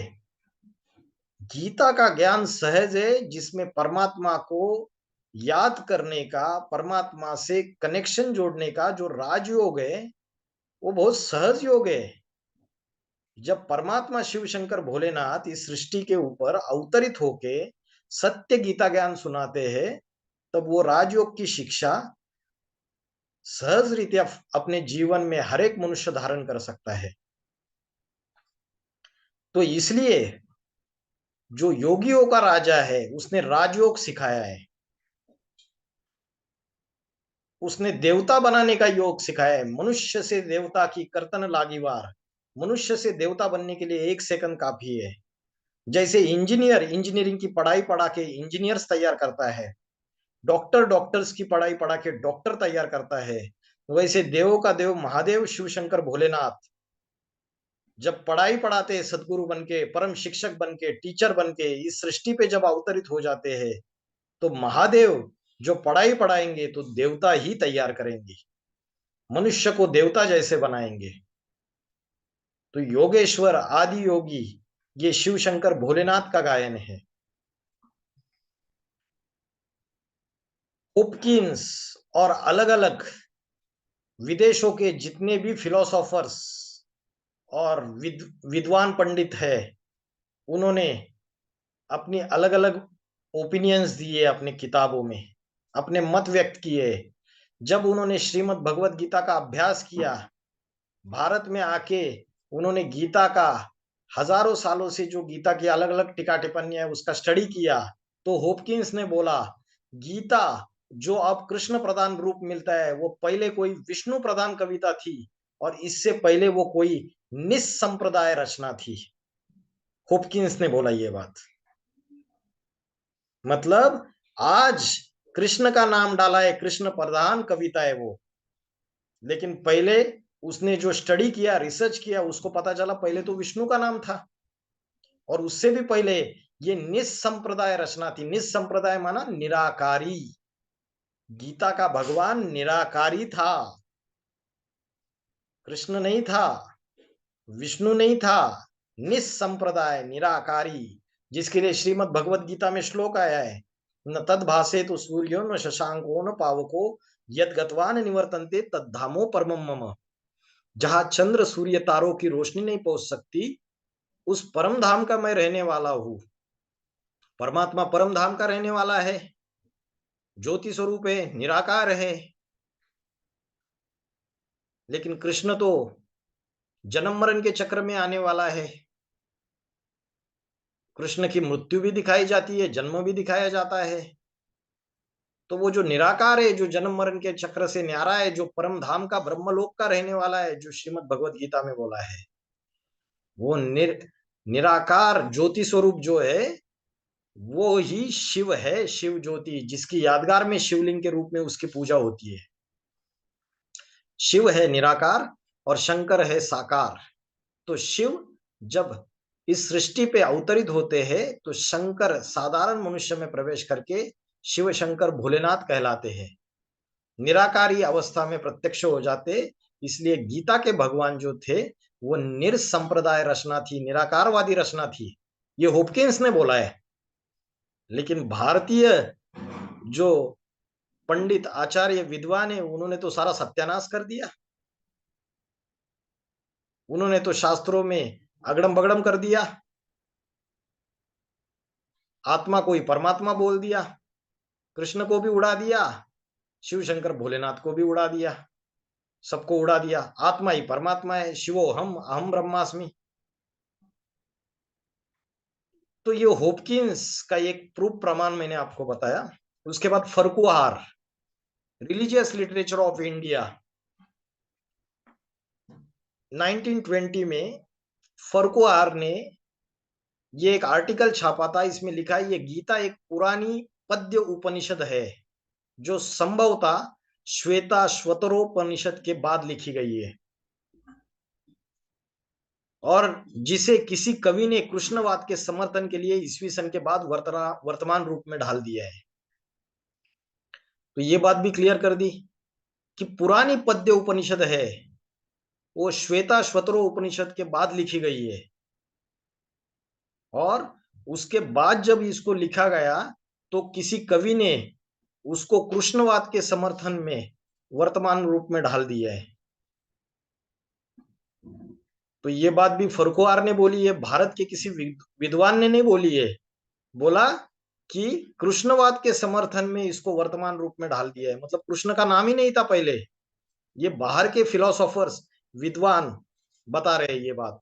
गीता का ज्ञान सहज है, जिसमें परमात्मा को याद करने का, परमात्मा से कनेक्शन जोड़ने का जो राजयोग है, वो बहुत सहज योग है। जब परमात्मा शिव शंकर भोलेनाथ इस सृष्टि के ऊपर अवतरित होके सत्य गीता ज्ञान सुनाते हैं, तब वो राजयोग की शिक्षा सहज रीत्या अपने जीवन में हर एक मनुष्य धारण कर सकता है। तो इसलिए जो योगियों का राजा है, उसने राजयोग सिखाया है, उसने देवता बनाने का योग सिखाया है। मनुष्य से देवता की कर्तन लागी वार, मनुष्य से देवता बनने के लिए 1 सेकंड काफी है। जैसे इंजीनियर इंजीनियरिंग की पढ़ाई पढ़ा के इंजीनियर्स तैयार करता है, डॉक्टर डॉक्टर्स की पढ़ाई पढ़ा के डॉक्टर तैयार करता है, वैसे देवों का देव महादेव शिव शंकर भोलेनाथ जब पढ़ाई पढ़ाते हैं, सदगुरु बन के, परम शिक्षक बन के, टीचर बन के इस सृष्टि पे जब अवतरित हो जाते हैं, तो महादेव जो पढ़ाई पढ़ाएंगे तो देवता ही तैयार करेंगे, मनुष्य को देवता जैसे बनाएंगे। तो योगेश्वर आदि योगी ये शिव शंकर भोलेनाथ का गायन है। होपकिंस और अलग अलग विदेशों के जितने भी फिलोसोफर्स और विद्वान पंडित है, उन्होंने अपनी अलग अलग ओपिनियंस दिए, अपने किताबों में अपने मत व्यक्त किए। जब उन्होंने श्रीमद् भगवत गीता का अभ्यास किया, भारत में आके उन्होंने गीता का हजारों सालों से जो गीता की अलग अलग टीका टिप्पणियां है उसका स्टडी किया, तो होपकिंस ने बोला गीता जो अब कृष्ण प्रधान रूप मिलता है वो पहले कोई विष्णु प्रधान कविता थी, और इससे पहले वो कोई निस्संप्रदाय रचना थी। होपकिंस ने बोला ये बात। मतलब आज कृष्ण का नाम डाला है, कृष्ण प्रधान कविता है वो, लेकिन पहले उसने जो स्टडी किया, रिसर्च किया, उसको पता चला पहले तो विष्णु का नाम था, और उससे भी पहले ये निस्संप्रदाय रचना थी। निस्संप्रदाय माना निराकारी। गीता का भगवान निराकारी था, कृष्ण नहीं था, विष्णु नहीं था, निस्संप्रदाय निराकारी, जिसके लिए श्रीमद् भगवत गीता में श्लोक आया है, न तद भासे तो सूर्यो न शशांको न पावको यद गतवान निवर्तन्ते तद्धामो परमम मम। जहां चंद्र सूर्य तारों की रोशनी नहीं पहुंच सकती, उस परम धाम का मैं रहने वाला हूं। परमात्मा परम धाम का रहने वाला है, ज्योति स्वरूप है, निराकार है। लेकिन कृष्ण तो जन्म मरण के चक्र में आने वाला है। कृष्ण की मृत्यु भी दिखाई जाती है, जन्म भी दिखाया जाता है। तो वो जो निराकार है, जो जन्म मरण के चक्र से न्यारा है, जो परम धाम का ब्रह्मलोक का रहने वाला है, जो श्रीमद् भगवत गीता में बोला है, वो निराकार ज्योति स्वरूप जो है वो ही शिव है, शिव ज्योति, जिसकी यादगार में शिवलिंग के रूप में उसकी पूजा होती है। शिव है निराकार और शंकर है साकार। तो शिव जब इस सृष्टि पे अवतरित होते हैं तो शंकर साधारण मनुष्य में प्रवेश करके शिव शंकर भोलेनाथ कहलाते हैं, निराकारी अवस्था में प्रत्यक्ष हो जाते। इसलिए गीता के भगवान जो थे वो निरसंप्रदाय रचना थी, निराकारवादी रचना थी। ये होपकिंस ने बोला है। लेकिन भारतीय जो पंडित आचार्य विद्वान है, उन्होंने तो सारा सत्यानाश कर दिया। उन्होंने तो शास्त्रों में अगड़म बगड़म कर दिया, आत्मा को ही परमात्मा बोल दिया, कृष्ण को भी उड़ा दिया, शिव शंकर भोलेनाथ को भी उड़ा दिया, सबको उड़ा दिया। आत्मा ही परमात्मा है, शिवो हम अहम ब्रह्मास्मि। तो ये होपकिंस का एक प्रूफ प्रमाण मैंने आपको बताया। उसके बाद फर्कुहार, रिलीजियस लिटरेचर ऑफ इंडिया, 1920 में फर्कुहार ने ये एक आर्टिकल छापा था। इसमें लिखा है ये गीता एक पुरानी पद्य उपनिषद है जो संभवतः श्वेता श्वतरोपनिषद के बाद लिखी गई है, और जिसे किसी कवि ने कृष्णवाद के समर्थन के लिए ईस्वी सन के बाद वर्तमान रूप में ढाल दिया है। तो ये बात भी क्लियर कर दी कि पुरानी पद्य उपनिषद है वो श्वेता श्वतरो उपनिषद के बाद लिखी गई है, और उसके बाद जब इसको लिखा गया तो किसी कवि ने उसको कृष्णवाद के समर्थन में वर्तमान रूप में ढाल दिया है। तो ये बात भी फर्कुहार ने बोली है, भारत के किसी विद्वान ने नहीं बोली है। बोला कि कृष्णवाद के समर्थन में इसको वर्तमान रूप में ढाल दिया है, मतलब कृष्ण का नाम ही नहीं था पहले। ये बाहर के फिलोसोफर्स विद्वान बता रहे हैं ये बात।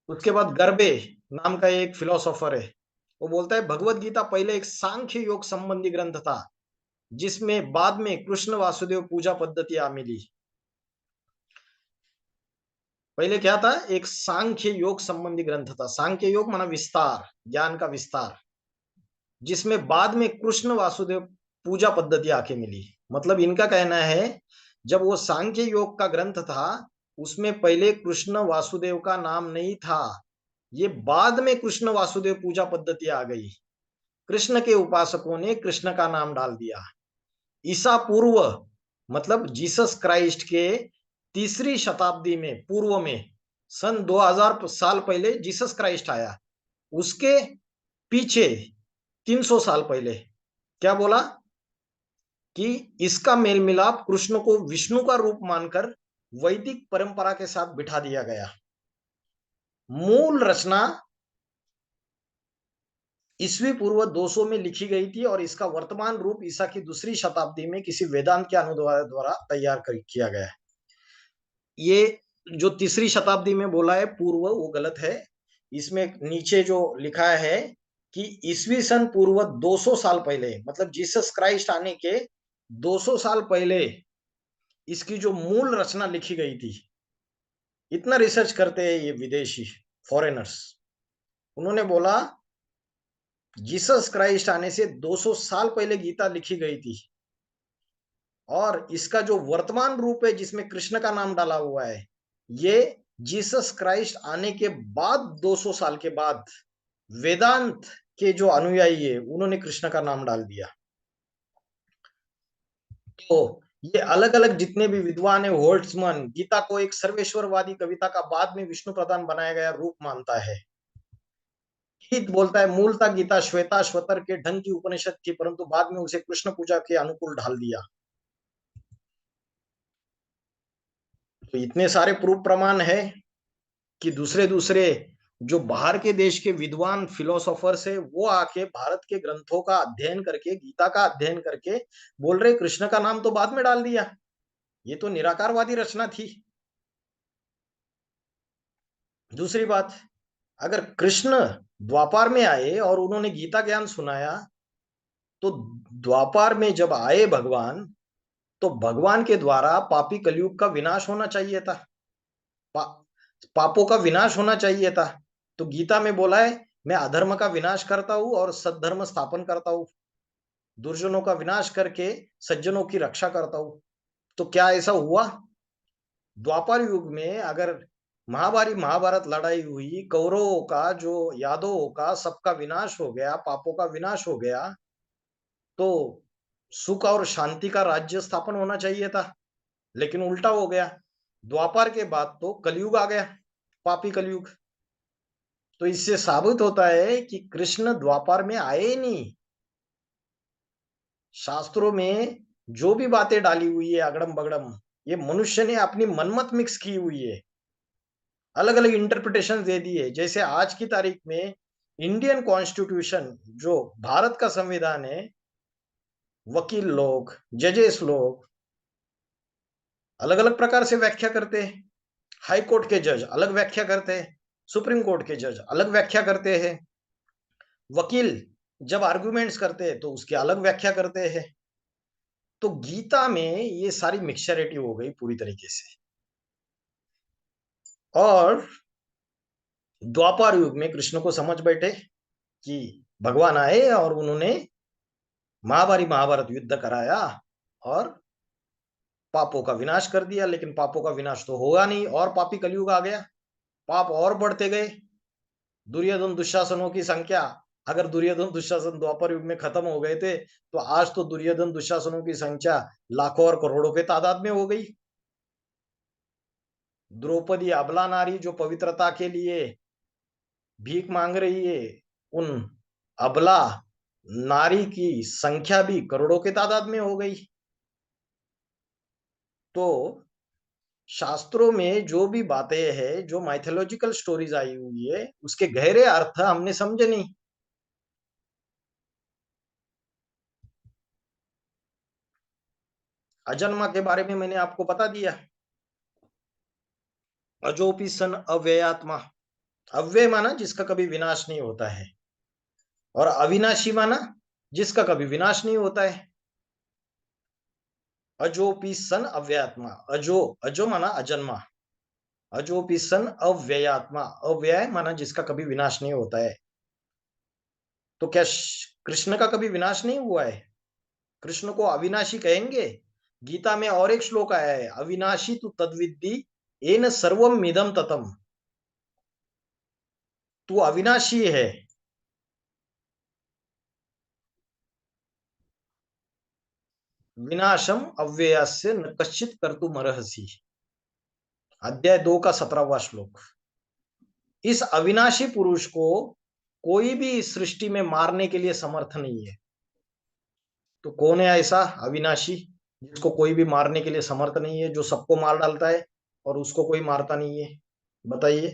उसके बाद गर्बे नाम का एक फिलोसोफर है, वो बोलता है भगवत गीता पहले एक सांख्य योग संबंधी ग्रंथ था जिसमें बाद में कृष्ण वासुदेव पूजा पद्धति आ मिली। पहले क्या था, एक सांख्य योग संबंधी ग्रंथ था। सांख्य योग माना विस्तार, ज्ञान का विस्तार, जिसमें बाद में कृष्ण वासुदेव पूजा पद्धति आके मिली। मतलब इनका कहना है, जब वो सांख्य योग का ग्रंथ था, उसमें पहले कृष्ण वासुदेव का नाम नहीं था। ये बाद में कृष्ण वासुदेव पूजा पद्धति आ गई। कृष्ण के उपासकों ने कृष्ण का नाम डाल दिया। ईसा पूर्व, मतलब जीसस क्राइस्ट के तीसरी शताब्दी में, पूर्व में, सन 2000 साल पहले जीसस क्राइस्ट आया। उसके पीछे 300 साल पहले क्या बोला कि इसका मेल मिलाप कृष्ण को विष्णु का रूप मानकर वैदिक परंपरा के साथ बिठा दिया गया। मूल रचना ईस्वी पूर्व 200 में लिखी गई थी और इसका वर्तमान रूप ईसा की दूसरी शताब्दी में किसी वेदांत के अनुवाद द्वारा तैयार किया गया है। ये जो तीसरी शताब्दी में बोला है पूर्व, वो गलत है। इसमें नीचे जो लिखा है कि ईस्वी सन पूर्व 200 साल पहले, मतलब जीसस क्राइस्ट आने के 200 साल पहले इसकी जो मूल रचना लिखी गई थी। इतना रिसर्च करते हैं ये विदेशी फॉरेनर्स। उन्होंने बोला जीसस क्राइस्ट आने से 200 साल पहले गीता लिखी गई थी, और इसका जो वर्तमान रूप है जिसमें कृष्ण का नाम डाला हुआ है, ये जीसस क्राइस्ट आने के बाद 200 साल के बाद वेदांत के जो अनुयायी है उन्होंने कृष्ण का नाम डाल दिया। तो ये अलग अलग जितने भी विद्वान है, होल्ट्समन गीता को एक सर्वेश्वरवादी कविता का बाद में विष्णु प्रदान बनाया गया रूप मानता है। गीत बोलता है मूलतः गीता श्वेता श्वतर के ढंग की उपनिषद थी, परंतु बाद में उसे कृष्ण पूजा के अनुकूल ढाल दिया। तो इतने सारे प्रूफ प्रमाण है कि दूसरे दूसरे जो बाहर के देश के विद्वान फिलोसोफर्स है, वो आके भारत के ग्रंथों का अध्ययन करके, गीता का अध्ययन करके बोल रहे कृष्ण का नाम तो बाद में डाल दिया, ये तो निराकारवादी रचना थी। दूसरी बात, अगर कृष्ण द्वापार में आए और उन्होंने गीता ज्ञान सुनाया, तो द्वापार में जब आए भगवान, तो भगवान के द्वारा पापी कलयुग का विनाश होना चाहिए था। पा, पापों का विनाश होना चाहिए था। तो गीता में बोला है, मैं अधर्म का विनाश करता हूं और सद्धर्म स्थापन करता हूं, दुर्जनों का विनाश करके सज्जनों की रक्षा करता हूं। तो क्या ऐसा हुआ? द्वापर युग में अगर महाभारी महाभारत लड़ाई हुई, कौरवों का जो यादवों का सबका विनाश हो गया, पापों का विनाश हो गया, तो सुख और शांति का राज्य स्थापन होना चाहिए था, लेकिन उल्टा हो गया। द्वापर के बाद तो कलयुग आ गया, पापी कलयुग। तो इससे साबित होता है कि कृष्ण द्वापर में आए ही नहीं। शास्त्रों में जो भी बातें डाली हुई है अगड़म बगड़म, ये मनुष्य ने अपनी मनमत मिक्स की हुई है, अलग अलग इंटरप्रिटेशन दे दी है। जैसे आज की तारीख में इंडियन कॉन्स्टिट्यूशन, जो भारत का संविधान है, वकील लोग, जजेस लोग अलग अलग प्रकार से व्याख्या करते हैं। हाई कोर्ट के जज अलग व्याख्या करते हैं, सुप्रीम कोर्ट के जज अलग व्याख्या करते हैं, वकील जब आर्गुमेंट्स करते हैं तो उसकी अलग व्याख्या करते हैं। तो गीता में ये सारी मिक्सचरिटी हो गई पूरी तरीके से। और द्वापर युग में कृष्ण को समझ बैठे कि भगवान आए और उन्होंने महाभारी महाभारत युद्ध कराया और पापों का विनाश कर दिया, लेकिन पापों का विनाश तो होगा नहीं और पापी कलयुग आ गया, पाप और बढ़ते गए। दुर्योधन दुशासनों की संख्या, अगर दुर्योधन दुशासन द्वापर युग में खत्म हो गए थे, तो आज तो दुर्योधन दुशासनों की संख्या लाखों और करोड़ों के तादाद में हो गई। द्रौपदी अबला नारी जो पवित्रता के लिए भीख मांग रही है, उन अबला नारी की संख्या भी करोड़ों के तादाद में हो गई। तो शास्त्रों में जो भी बातें हैं, जो माइथोलॉजिकल स्टोरीज आई हुई है, उसके गहरे अर्थ हमने समझे नहीं। अजन्मा के बारे में मैंने आपको बता दिया। अजोपी सन अव्ययात्मा, अव्यय माना जिसका कभी विनाश नहीं होता है, और अविनाशी माना जिसका कभी विनाश नहीं होता है। अजोपी सन अव्ययात्मा, अजो, अजो माना अजन्मा, अजोपि सन अव्ययात्मा, अव्यय माना जिसका कभी विनाश नहीं होता है। तो क्या कृष्ण का कभी विनाश नहीं हुआ है? कृष्ण को अविनाशी कहेंगे? गीता में और एक श्लोक आया है, अविनाशी तू तद्विद्धि येन सर्वम मिदम ततम। तू अविनाशी है। विनाशम अव्ययस्य न कश्चित कर्तुम अर्हसि। अध्याय 2 का 17वां श्लोक। इस अविनाशी पुरुष को कोई भी इस सृष्टि में मारने के लिए समर्थ नहीं है। तो कौन है ऐसा अविनाशी जिसको कोई भी मारने के लिए समर्थ नहीं है, जो सबको मार डालता है और उसको कोई मारता नहीं है? बताइए।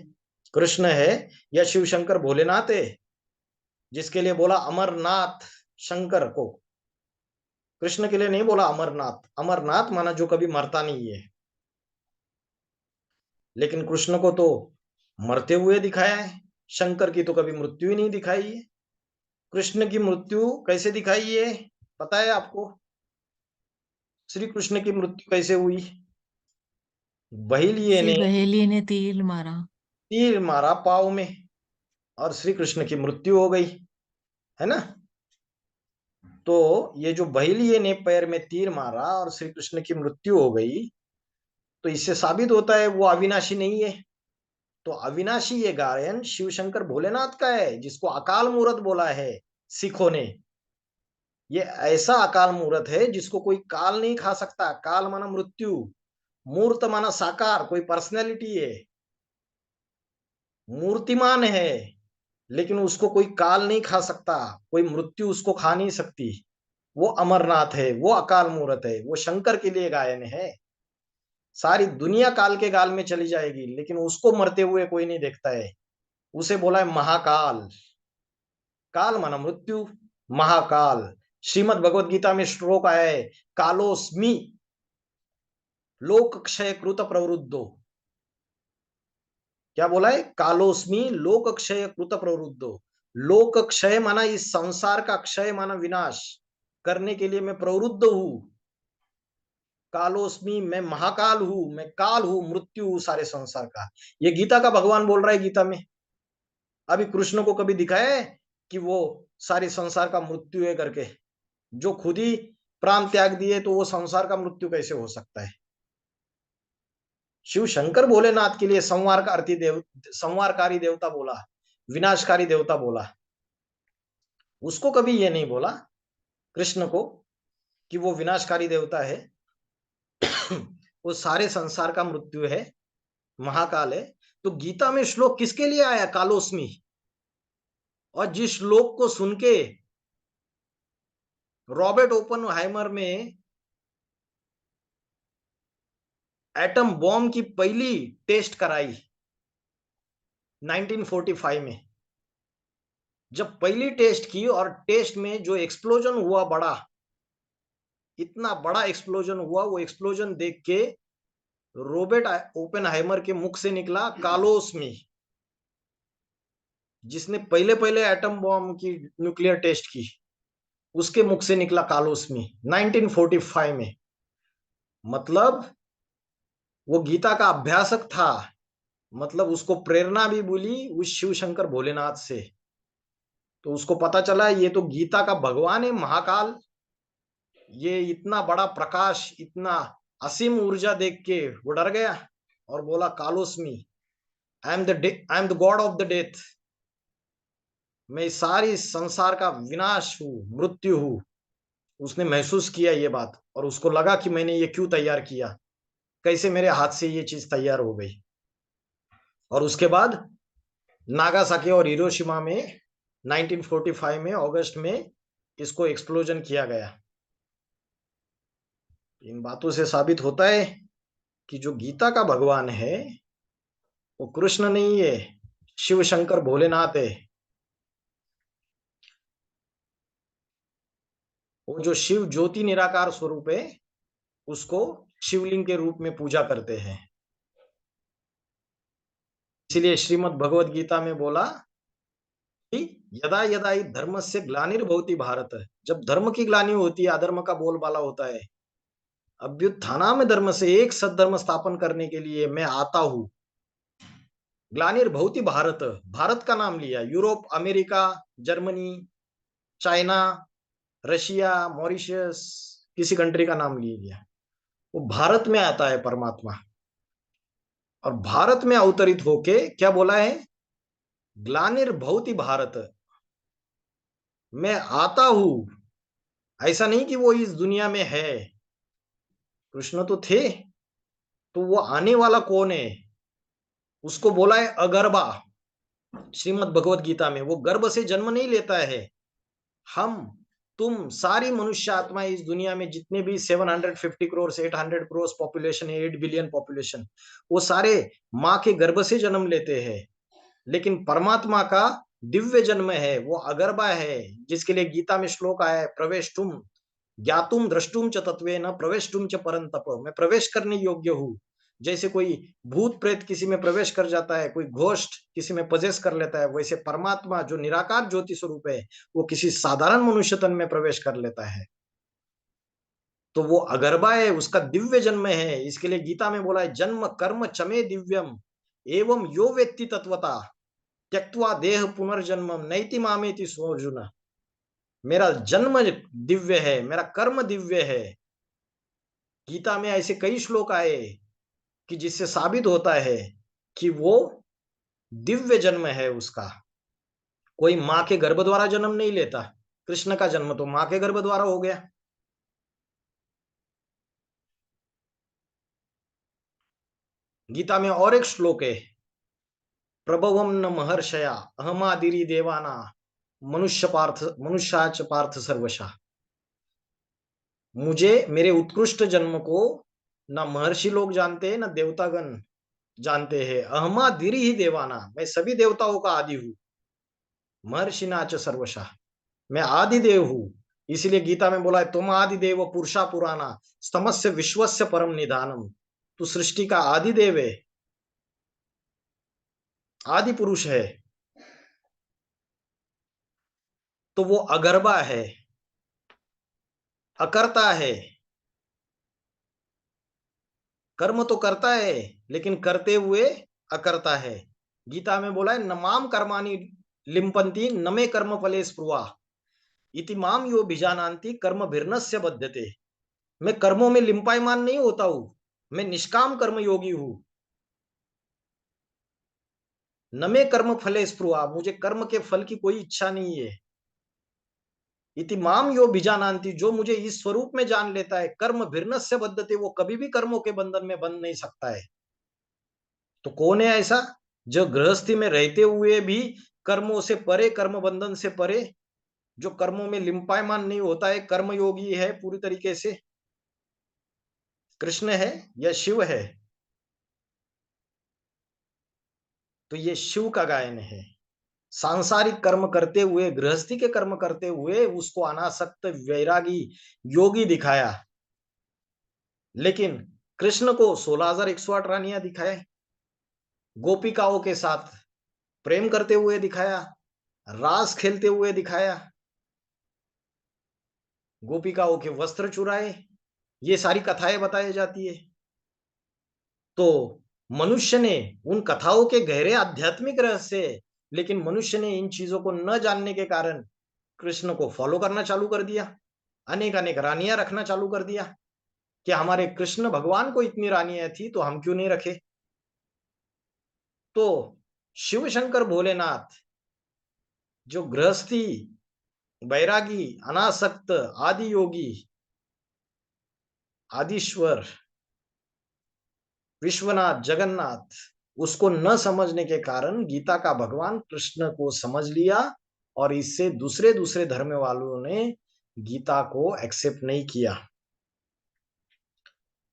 कृष्ण है या शिव शंकर भोलेनाथ है? जिसके लिए बोला अमरनाथ शंकर को, कृष्ण के लिए नहीं बोला अमरनाथ। अमरनाथ माना जो कभी मरता नहीं है। लेकिन कृष्ण को तो मरते हुए दिखाया है, शंकर की तो कभी मृत्यु ही नहीं दिखाई है। कृष्ण की मृत्यु कैसे दिखाई है पता है आपको? श्री कृष्ण की मृत्यु कैसे हुई? बहेलिये किसी ने बहेलिये ने तीर मारा। तीर मारा पाव में और श्री कृष्ण की मृत्यु हो गई, है ना? तो ये जो बहेलिये ने पैर में तीर मारा और श्री कृष्ण की मृत्यु हो गई, तो इससे साबित होता है वो अविनाशी नहीं है। तो अविनाशी ये गायन शिव शंकर भोलेनाथ का है, जिसको अकाल मूर्त बोला है सिखों ने। ये ऐसा अकाल मूर्त है जिसको कोई काल नहीं खा सकता। काल माना मृत्यु, मूर्त माना साकार, कोई पर्सनैलिटी है, मूर्तिमान है, लेकिन उसको कोई काल नहीं खा सकता, कोई मृत्यु उसको खा नहीं सकती। वो अमरनाथ है, वो अकाल मूर्त है, वो शंकर के लिए गायन है। सारी दुनिया काल के गाल में चली जाएगी, लेकिन उसको मरते हुए कोई नहीं देखता है। उसे बोला है महाकाल। काल माना मृत्यु, महाकाल। श्रीमद् भगवत गीता में श्लोक आया है, कालोस्मि लोक क्षय कृत प्रवृद्धो। क्या बोला है? कालोस्मि लोक क्षय कृत प्रवृद्धो। लोक क्षय माना इस संसार का क्षय माना विनाश करने के लिए मैं प्रवृत्त हूं। कालोस्मि, मैं महाकाल हूं, मैं काल हूं, मृत्यु हूं सारे संसार का। ये गीता का भगवान बोल रहा है गीता में। अभी कृष्ण को कभी दिखाया है कि वो सारे संसार का मृत्यु है करके? जो खुद ही प्राण त्याग दिए, तो वो संसार का मृत्यु कैसे हो सकता है? शिव शंकर भोलेनाथ के लिए संवारकारी देवता बोला, विनाशकारी देवता बोला। उसको कभी ये नहीं बोला कृष्ण को कि वो विनाशकारी देवता है। वो सारे संसार का मृत्यु है, महाकाल है। तो गीता में श्लोक किसके लिए आया कालोस्मी? और जिस श्लोक को सुन के रॉबर्ट ओपनहाइमर में एटम बॉम्ब की पहली टेस्ट कराई 1945 में, जब पहली टेस्ट की और टेस्ट में जो एक्सप्लोजन हुआ बड़ा, इतना बड़ा एक्सप्लोजन हुआ, वो एक्सप्लोजन देख के रॉबर्ट ओपेनहाइमर के मुख से निकला कालोस्मी। जिसने पहले पहले एटम बॉम्ब की न्यूक्लियर टेस्ट की, उसके मुख से निकला कालोस्मी 1945 में। मतलब वो गीता का अभ्यासक था, मतलब उसको प्रेरणा भी मिली उस शिव शंकर भोलेनाथ से। तो उसको पता चला ये तो गीता का भगवान है महाकाल। ये इतना बड़ा प्रकाश, इतना असीम ऊर्जा देख के वो डर गया और बोला कालोस्मी, I am the god of the death. मैं सारी संसार का विनाश हूं, मृत्यु हूं। उसने महसूस किया ये बात, और उसको लगा कि मैंने ये क्यों तैयार किया, कैसे मेरे हाथ से ये चीज तैयार हो गई। और उसके बाद नागासाकी और हिरोशिमा में 1945 में अगस्त में इसको एक्सप्लोजन किया गया। इन बातों से साबित होता है कि जो गीता का भगवान है वो कृष्ण नहीं है, शिव शंकर भोलेनाथ है। वो जो शिव ज्योति निराकार स्वरूप है, उसको शिवलिंग के रूप में पूजा करते हैं। इसीलिए श्रीमद् भगवत गीता में बोला कि यदा यदा ही धर्म से ग्लानिर्भवति भारत, जब धर्म की ग्लानि होती है, अधर्म का बोलबाला होता है, अभ्युत्थानाम धर्म से, एक सद्धर्म स्थापन करने के लिए मैं आता हूं। ग्लानिर्भवति भारत, भारत का नाम लिया, Europe, America, Germany, China, Russia, Mauritius, किसी कंट्री का नाम ले लिया। वो भारत में आता है परमात्मा, और भारत में अवतरित होके क्या बोला है? ग्लानिर्भवति भारत, मैं आता हूं। ऐसा नहीं कि वो इस दुनिया में है, कृष्ण तो थे, तो वो आने वाला कौन है? उसको बोला है अगर्भा, श्रीमद् भगवत गीता में। वो गर्भ से जन्म नहीं लेता है। हम, तुम, सारी मनुष्य आत्मा इस दुनिया में जितने भी 750 करोड़ 800 करोड़ पॉपुलेशन है, 8 बिलियन पॉपुलेशन, वो सारे माँ के गर्भ से जन्म लेते हैं। लेकिन परमात्मा का दिव्य जन्म है, वो अगर्भा है, जिसके लिए गीता में श्लोक आया है, प्रवेश तुम ज्ञातुम द्रष्टुम च तत्वेन प्रवेशतुम च परंतप, मैं प्रवेश करने योग्य हूँ। जैसे कोई भूत प्रेत किसी में प्रवेश कर जाता है, कोई घोस्ट किसी में पजेस कर लेता है, वैसे परमात्मा जो निराकार ज्योति स्वरूप है, वो किसी साधारण मनुष्य तन में प्रवेश कर लेता है। तो वो अगर्भा है, उसका दिव्य जन्म है। इसके लिए गीता में बोला है, जन्म कर्म चमे दिव्यम एवं यो वेत्ति तत्वता त्यक्त्वा देह पुनर्जन्म नैति मामेति सोऽर्जुन। मेरा जन्म दिव्य है, मेरा कर्म दिव्य है। गीता में ऐसे कई श्लोक आए कि जिससे साबित होता है कि वो दिव्य जन्म है उसका। कोई माँ के गर्भ द्वारा जन्म नहीं लेता। कृष्ण का जन्म तो माँ के गर्भ द्वारा हो गया। गीता में और एक श्लोक है, प्रभवम न महर्षया अहमादिरी देवाना मनुष्याच पार्थ सर्वशा। मुझे, मेरे उत्कृष्ट जन्म को ना महर्षि लोग जानते हैं, ना देवतागण जानते हैं। अहमादिरी ही देवाना, मैं सभी देवताओं का आदि हूँ। महर्षि नाच सर्वशा, मैं आदि देव हूँ। इसीलिए गीता में बोला है, तुम आदि देव पुरुषा पुराना स्तमस्य विश्वस्य परम निधानम। तू सृष्टि का आदि देव है, आदि पुरुष है। तो वो अगर्भा है, अकर्ता है। कर्म तो करता है, लेकिन करते हुए अकर्ता है। गीता में बोला है, नमाम कर्माणि लिम्पन्ति न मे कर्म फले स्पृहा इति माम यो बीजानान्ति कर्म भिर्नस्य बध्यते। मैं कर्मों में लिंपायमान नहीं होता हूं, मैं निष्काम कर्म योगी हूं। न मे कर्म फले स्पृहा, मुझे कर्म के फल की कोई इच्छा नहीं है। इति माम यो बीजानान्ति, जो मुझे इस स्वरूप में जान लेता है, कर्म भिर्नस्य बद्धते, वो कभी भी कर्मों के बंधन में बंध नहीं सकता है। तो कौन है ऐसा जो गृहस्थी में रहते हुए भी कर्मों से परे, कर्म बंधन से परे, जो कर्मों में लिंपायमान नहीं होता है, कर्मयोगी है पूरी तरीके से? कृष्ण है या शिव है? तो ये शिव का गायन है। सांसारिक कर्म करते हुए, गृहस्थी के कर्म करते हुए उसको अनासक्त वैरागी योगी दिखाया। लेकिन कृष्ण को 16,108 रानियां दिखाए, गोपिकाओं के साथ प्रेम करते हुए दिखाया, रास खेलते हुए दिखाया, गोपिकाओं के वस्त्र चुराए, ये सारी कथाएं बताई जाती है। तो मनुष्य ने उन कथाओं के गहरे आध्यात्मिक रहस्य है, लेकिन मनुष्य ने इन चीजों को न जानने के कारण कृष्ण को फॉलो करना चालू कर दिया, अनेक अनेक रानियां रखना चालू कर दिया। कि हमारे कृष्ण भगवान को इतनी रानियां थी तो हम क्यों नहीं रखे? तो शिव शंकर भोलेनाथ जो गृहस्थी, बैरागी, अनासक्त, आदि योगी, आदिश्वर, विश्वनाथ, जगन्नाथ, उसको न समझने के कारण गीता का भगवान कृष्ण को समझ लिया, और इससे दूसरे दूसरे धर्म वालों ने गीता को एक्सेप्ट नहीं किया।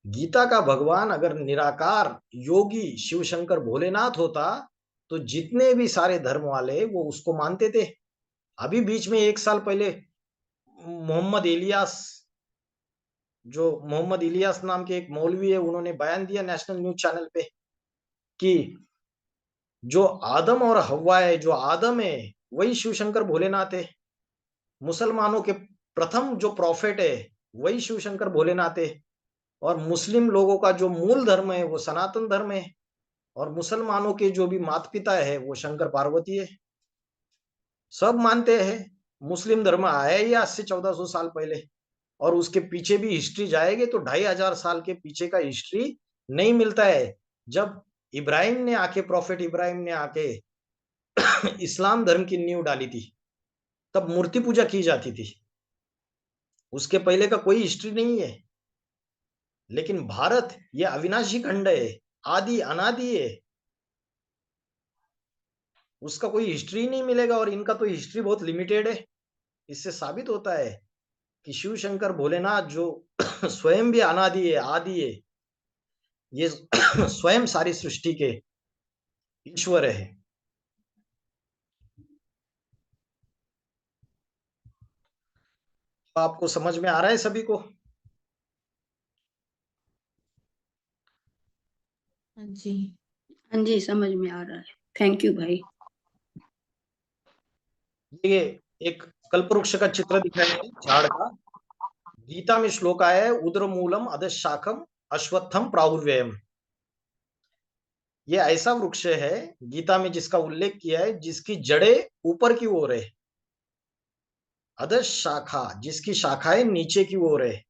गीता का भगवान अगर निराकार योगी शिव शंकर भोलेनाथ होता, तो जितने भी सारे धर्म वाले वो उसको मानते थे। अभी बीच में 1 साल पहले मोहम्मद इलियास, जो मोहम्मद इलियास नाम के एक मौलवी है, उन्होंने बयान दिया नेशनल न्यूज चैनल पे कि जो आदम और हव्वा है, जो आदम है वही शिव शंकर भोलेनाथ है। मुसलमानों के प्रथम जो प्रॉफिट है वही शिव शंकर भोलेनाथ है। और मुस्लिम लोगों का जो मूल धर्म है वो सनातन धर्म है। और मुसलमानों के जो भी माता पिता है वो शंकर पार्वती है, सब मानते हैं। मुस्लिम धर्म आया ही आज से 1400 साल पहले, और उसके पीछे भी हिस्ट्री जाएगी तो 2500 साल के पीछे का हिस्ट्री नहीं मिलता है। जब इब्राहिम ने आके, प्रॉफेट इब्राहिम ने आके इस्लाम धर्म की नींव डाली थी, तब मूर्ति पूजा की जाती थी, उसके पहले का कोई हिस्ट्री नहीं है। लेकिन भारत ये अविनाशी खंड है, आदि अनादि है, उसका कोई हिस्ट्री नहीं मिलेगा, और इनका तो हिस्ट्री बहुत लिमिटेड है। इससे साबित होता है कि शिव शंकर भोलेनाथ जो स्वयं भी अनादि है, आदि है, ये स्वयं सारी सृष्टि के ईश्वर है। तो आपको समझ में आ रहा है सभी को? हाँ जी। हाँ जी, समझ में आ रहा है। थैंक यू भाई। ये एक कल्पवृक्ष का चित्र दिखाया है, झाड़ का। गीता में श्लोक आया है, उद्र मूलम अधशाखम अश्वत्थम प्राहुर्व्ययम। ये ऐसा वृक्ष है गीता में जिसका उल्लेख किया है, जिसकी जड़ें ऊपर की ओर है, अधश शाखा जिसकी शाखाएं नीचे की ओर है।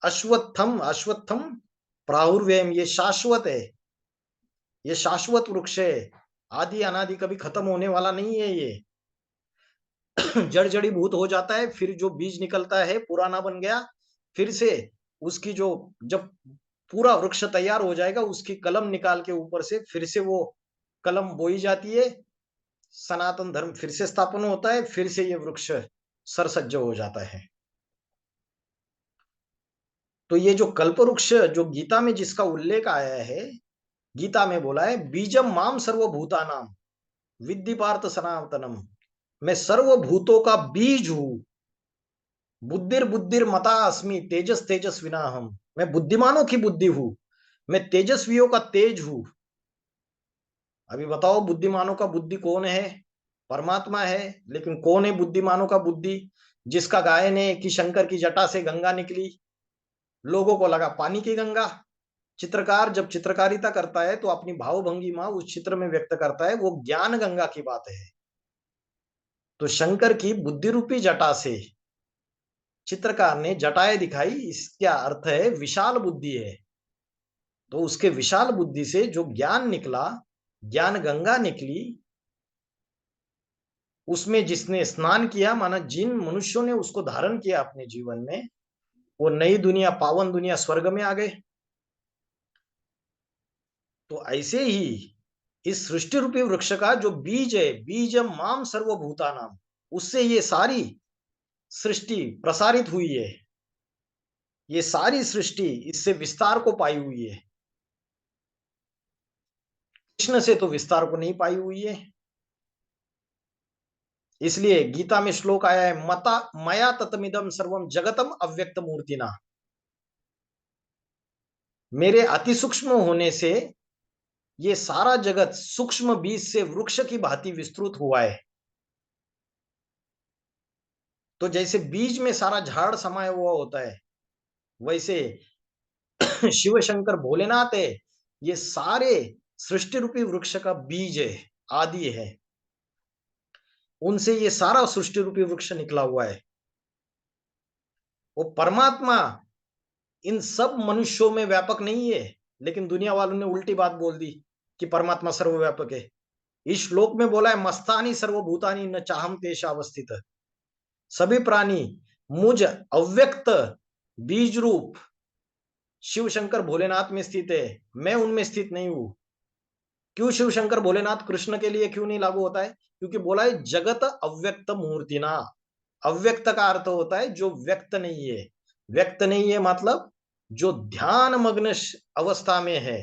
अश्वत्थम, अश्वत्थम प्राहुर्व्ययम, ये शाश्वत है, ये शाश्वत वृक्ष है, आदि अनादि कभी खत्म होने वाला नहीं है ये। जड़ जड़ीभूत हो जाता है, फिर जो बीज निकलता है पुराना बन गया, फिर से उसकी जो, जब पूरा वृक्ष तैयार हो जाएगा, उसकी कलम निकाल के ऊपर से फिर से वो कलम बोई जाती है, सनातन धर्म फिर से स्थापन होता है, फिर से ये वृक्ष सरसज्ज हो जाता है। तो ये जो कल्प वृक्ष जो गीता में जिसका उल्लेख आया है, गीता में बोला है, बीजम माम सर्वभूतानाम विद्धि पार्थ सनातनम, मैं सर्वभूतों का बीज हूं। बुद्धिर बुद्धिर मता अस्मि तेजस तेजस्विना हम, मैं बुद्धिमानों की बुद्धि हूं, मैं तेजस्वियों का तेज हूं। अभी बताओ, बुद्धिमानों का बुद्धि कौन है? परमात्मा है। लेकिन कौन है बुद्धिमानों का बुद्धि? जिसका गायन है कि शंकर की जटा से गंगा निकली, लोगों को लगा पानी की गंगा। चित्रकार जब चित्रकारिता करता है तो अपनी भावभंगिमा उस चित्र में व्यक्त करता है, वो ज्ञान गंगा की बात है। तो शंकर की बुद्धि रूपी जटा से चित्रकार ने जटाएं दिखाई, इसका अर्थ है विशाल बुद्धि है। तो उसके विशाल बुद्धि से जो ज्ञान निकला, ज्ञान गंगा निकली, उसमें जिसने स्नान किया, माना जिन मनुष्यों ने उसको धारण किया अपने जीवन में, वो नई दुनिया, पावन दुनिया, स्वर्ग में आ गए। तो ऐसे ही इस सृष्टि रूपी वृक्ष का जो बीज है, बीजम माम सर्वभूतानाम, उससे ये सारी सृष्टि प्रसारित हुई है। ये सारी सृष्टि इससे विस्तार को पाई हुई है, कृष्ण से तो विस्तार को नहीं पाई हुई है। इसलिए गीता में श्लोक आया है, मता मया ततमिदम सर्वम जगतम अव्यक्त मूर्तिना, मेरे अति सूक्ष्म होने से ये सारा जगत सूक्ष्म बीज से वृक्ष की भांति विस्तृत हुआ है। तो जैसे बीज में सारा झाड़ समाया हुआ होता है, वैसे शिव शंकर भोलेनाथ है, ये सारे सृष्टि रूपी वृक्ष का बीज है, आदि है। उनसे ये सारा सृष्टि रूपी वृक्ष निकला हुआ है। वो परमात्मा इन सब मनुष्यों में व्यापक नहीं है, लेकिन दुनिया वालों ने उल्टी बात बोल दी कि परमात्मा सर्वव्यापक है। इस श्लोक में बोला है, मस्तानी सर्वभूतानी न चाहम तेष अवस्थित, सभी प्राणी मुझ अव्यक्त बीज रूप शिव शंकर भोलेनाथ में स्थित है, मैं उनमें स्थित नहीं हूं। क्यों शिव शंकर भोलेनाथ कृष्ण के लिए क्यों नहीं लागू होता है? क्योंकि बोला है जगत अव्यक्त मूर्तिना। अव्यक्त का अर्थ होता है जो व्यक्त नहीं है। व्यक्त नहीं है मतलब जो ध्यान मग्न अवस्था में है।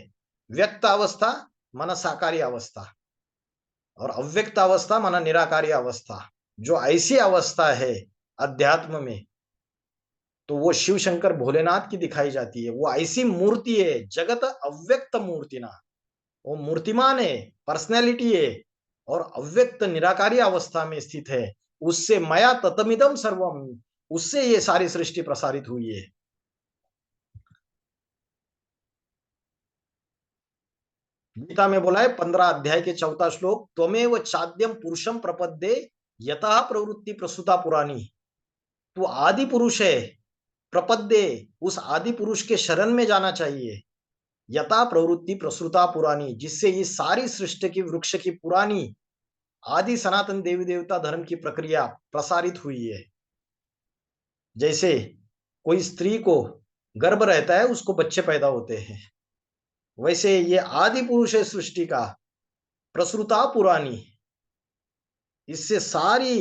व्यक्त अवस्था माना साकारी अवस्था, और अव्यक्त अवस्था माना निराकारी अवस्था। जो ऐसी अवस्था है अध्यात्म में, तो वो शिव शंकर भोलेनाथ की दिखाई जाती है। वो ऐसी मूर्ति है, जगत अव्यक्त मूर्तिना, वो मूर्तिमान है, पर्सनैलिटी है, और अव्यक्त निराकारी अवस्था में स्थित है। उससे मया ततमिदम सर्वम, उससे ये सारी सृष्टि प्रसारित हुई है। गीता में बोला है 15 अध्याय के 14 श्लोक, त्वमेव चाद्यम पुरुषम प्रपद्ये यतः प्रवृत्ति प्रसूता पुरानी। तू आदि पुरुष है, प्रपद्ये, उस आदि पुरुष के शरण में जाना चाहिए। यथा प्रवृत्ति प्रसृता पुरानी, जिससे ये सारी सृष्टि की वृक्ष की पुरानी आदि सनातन देवी देवता धर्म की प्रक्रिया प्रसारित हुई है। जैसे कोई स्त्री को गर्भ रहता है, उसको बच्चे पैदा होते हैं, वैसे ये आदि पुरुष है सृष्टि का, प्रसृता पुरानी। इससे सारी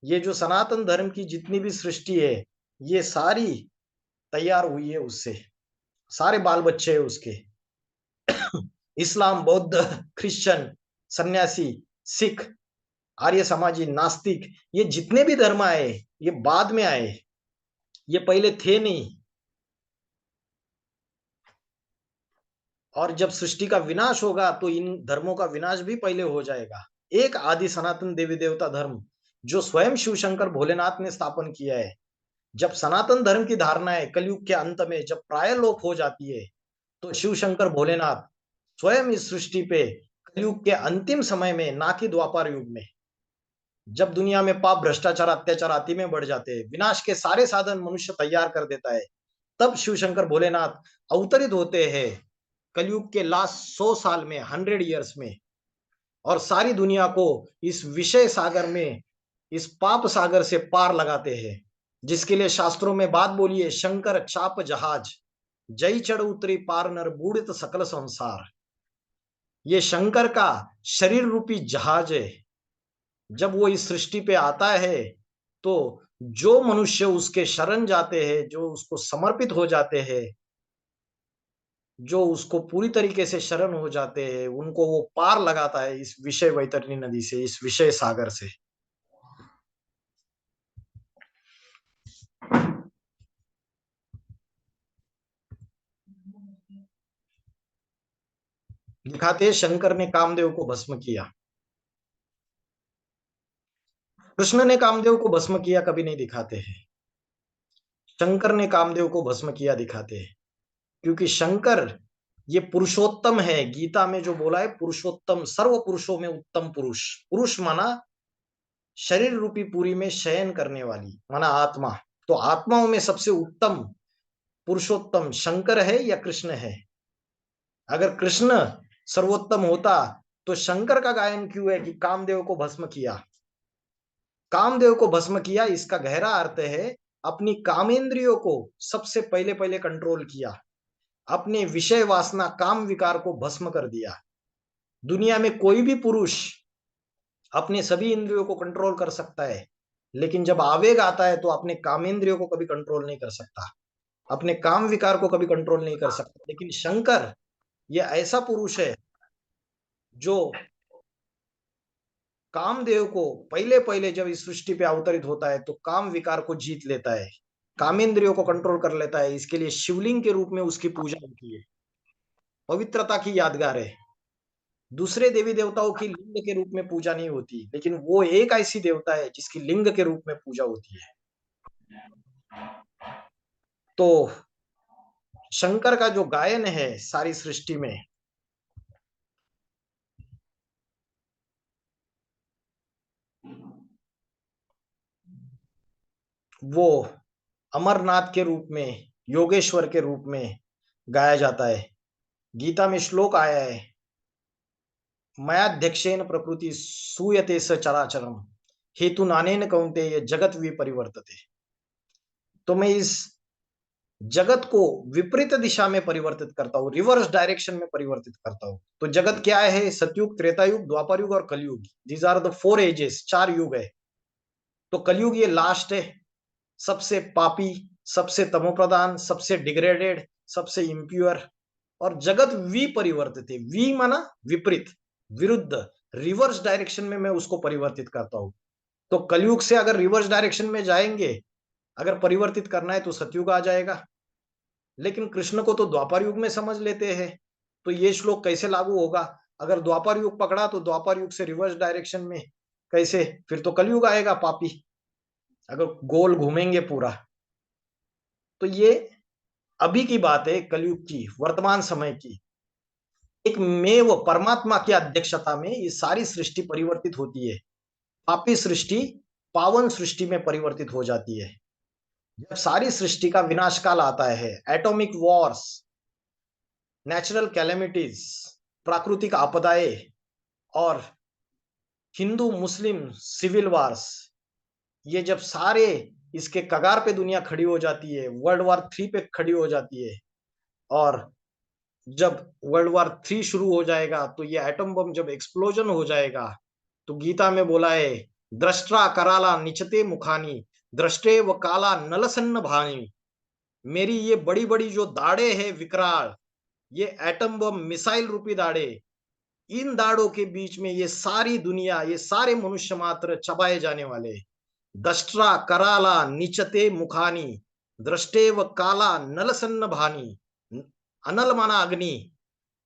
ये जो सनातन धर्म की जितनी भी सृष्टि है, ये सारी तैयार हुई है उससे, सारे बाल बच्चे हैं उसके। इस्लाम, बौद्ध, क्रिश्चियन, सन्यासी, सिख, आर्य समाजी, नास्तिक, ये जितने भी धर्म आए ये बाद में आए, ये पहले थे नहीं। और जब सृष्टि का विनाश होगा तो इन धर्मों का विनाश भी पहले हो जाएगा। एक आदि सनातन देवी देवता धर्म जो स्वयं शिव शंकर भोलेनाथ ने स्थापन किया है। जब सनातन धर्म की धारणा है कलयुग के अंत में जब प्राय लोप हो जाती है, तो शिव शंकर भोलेनाथ स्वयं इस सृष्टि पे कलयुग के अंतिम समय में, ना कि द्वापर युग में, जब दुनिया में पाप, भ्रष्टाचार, अत्याचार अति में बढ़ जाते हैं, विनाश के सारे साधन मनुष्य तैयार कर देता है, तब शिव शंकर भोलेनाथ अवतरित होते हैं कलयुग के लास्ट 100 साल में, 100 ईयर्स में, और सारी दुनिया को इस विषय सागर में, इस पाप सागर से पार लगाते हैं। जिसके लिए शास्त्रों में बात बोली है, शंकर चाप जहाज, जय चढ़ उतरी पार नर बूढ़ित सकल संसार। ये शंकर का शरीर रूपी जहाज है। जब वो इस सृष्टि पे आता है तो जो मनुष्य उसके शरण जाते हैं, जो उसको समर्पित हो जाते हैं, जो उसको पूरी तरीके से शरण हो जाते हैं, उनको वो पार लगाता है इस विषय वैतरणी नदी से, इस विषय सागर से। दिखाते हैं शंकर ने कामदेव को भस्म किया, कृष्ण ने कामदेव को भस्म किया कभी नहीं दिखाते हैं। शंकर ने कामदेव को भस्म किया दिखाते हैं, क्योंकि शंकर ये पुरुषोत्तम है। गीता में जो बोला है पुरुषोत्तम, सर्व पुरुषों में उत्तम पुरुष। पुरुष माना शरीर रूपी पूरी में शयन करने वाली, माना आत्मा। तो आत्माओं में सबसे उत्तम पुरुषोत्तम शंकर है या कृष्ण है? अगर कृष्ण सर्वोत्तम होता तो शंकर का गायन क्यों है कि कामदेव को भस्म किया? कामदेव को भस्म किया, इसका गहरा अर्थ है अपनी कामेंद्रियों को सबसे पहले पहले कंट्रोल किया, अपने विषय वासना काम विकार को भस्म कर दिया। दुनिया में कोई भी पुरुष अपने सभी इंद्रियों को कंट्रोल कर सकता है, लेकिन जब आवेग आता है तो अपने कामेंद्रियों को कभी कंट्रोल नहीं कर सकता, अपने काम विकार को कभी कंट्रोल नहीं कर सकता। लेकिन शंकर ये ऐसा पुरुष है जो कामदेव को पहले पहले जब इस सृष्टि पे अवतरित होता है तो काम विकार को जीत लेता है, कामेंद्रियों को कंट्रोल कर लेता है। इसके लिए शिवलिंग के रूप में उसकी पूजा होती है, पवित्रता की यादगार है। दूसरे देवी देवताओं की लिंग के रूप में पूजा नहीं होती, लेकिन वो एक ऐसी देवता है जिसकी लिंग के रूप में पूजा होती है। तो शंकर का जो गायन है सारी सृष्टि में, वो अमरनाथ के रूप में, योगेश्वर के रूप में गाया जाता है। गीता में श्लोक आया है, मयाध्यक्षेन प्रकृति सूयते स चराचरम हेतु नानेन कौन्तेय जगत विपरिवर्तते। तो मैं इस जगत को विपरीत दिशा में परिवर्तित करता हूँ, रिवर्स डायरेक्शन में परिवर्तित करता हूँ। तो जगत क्या है? सतयुग, त्रेता युग, द्वापर युग और कलयुग। दीज आर द 4 एजेस, 4 युग है। तो कलयुग ये लास्ट है, सबसे पापी, सबसे तमोप्रधान, सबसे डिग्रेडेड, सबसे इम्प्योर। और जगत विपरिवर्तित है, वी माना विपरीत, विरुद्ध, रिवर्स डायरेक्शन में मैं उसको परिवर्तित करता हूं। तो कलयुग से अगर रिवर्स डायरेक्शन में जाएंगे, अगर परिवर्तित करना है तो सतयुग आ जाएगा। लेकिन कृष्ण को तो द्वापर युग में समझ लेते हैं, तो ये श्लोक कैसे लागू होगा? अगर द्वापर युग पकड़ा तो द्वापर युग से रिवर्स डायरेक्शन में कैसे? फिर तो कलयुग आएगा पापी, अगर गोल घूमेंगे पूरा। तो ये अभी की बात है, कलयुग की, वर्तमान समय की। एक मेव परमात्मा की अध्यक्षता में ये सारी सृष्टि परिवर्तित होती है। पापी सृष्टि पावन सृष्टि में परिवर्तित हो जाती है। जब सारी सृष्टि का विनाश काल आता है, एटॉमिक वॉर्स, नेचुरल कैलेमिटीज, प्राकृतिक आपदाएं और हिंदू मुस्लिम सिविल वार्स, ये जब सारे इसके कगार पे दुनिया खड़ी हो जाती है, वर्ल्ड वॉर 3 पे खड़ी हो जाती है, और जब वर्ल्ड वॉर 3 शुरू हो जाएगा तो ये एटम बम जब एक्सप्लोजन हो जाएगा, तो गीता में बोला है, दृष्टा कराला निचते मुखानी दृष्टे व काला नलसन्न भानी। मेरी ये बड़ी बड़ी जो दाढ़े हैं विकराल, ये एटम बम मिसाइल रूपी दाढ़े, इन दाढ़ों के बीच में ये सारी दुनिया, ये सारे मनुष्य मात्र चबाए जाने वाले। दष्ट्रा कराला निचते मुखानी दृष्टे व काला नलसन्न भानी। अनल माना अग्नि,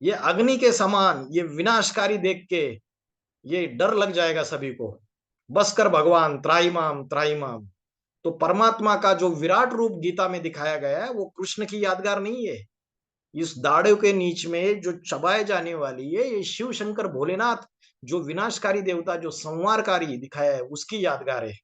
ये अग्नि के समान ये विनाशकारी देख के ये डर लग जाएगा सभी को। बस कर भगवान त्राहिमाम त्राहिमाम। तो परमात्मा का जो विराट रूप गीता में दिखाया गया है वो कृष्ण की यादगार नहीं है। इस दाढ़ों के नीच में जो चबाए जाने वाली है, ये शिव शंकर भोलेनाथ जो विनाशकारी देवता, जो संहारकारी दिखाया है, उसकी यादगार है।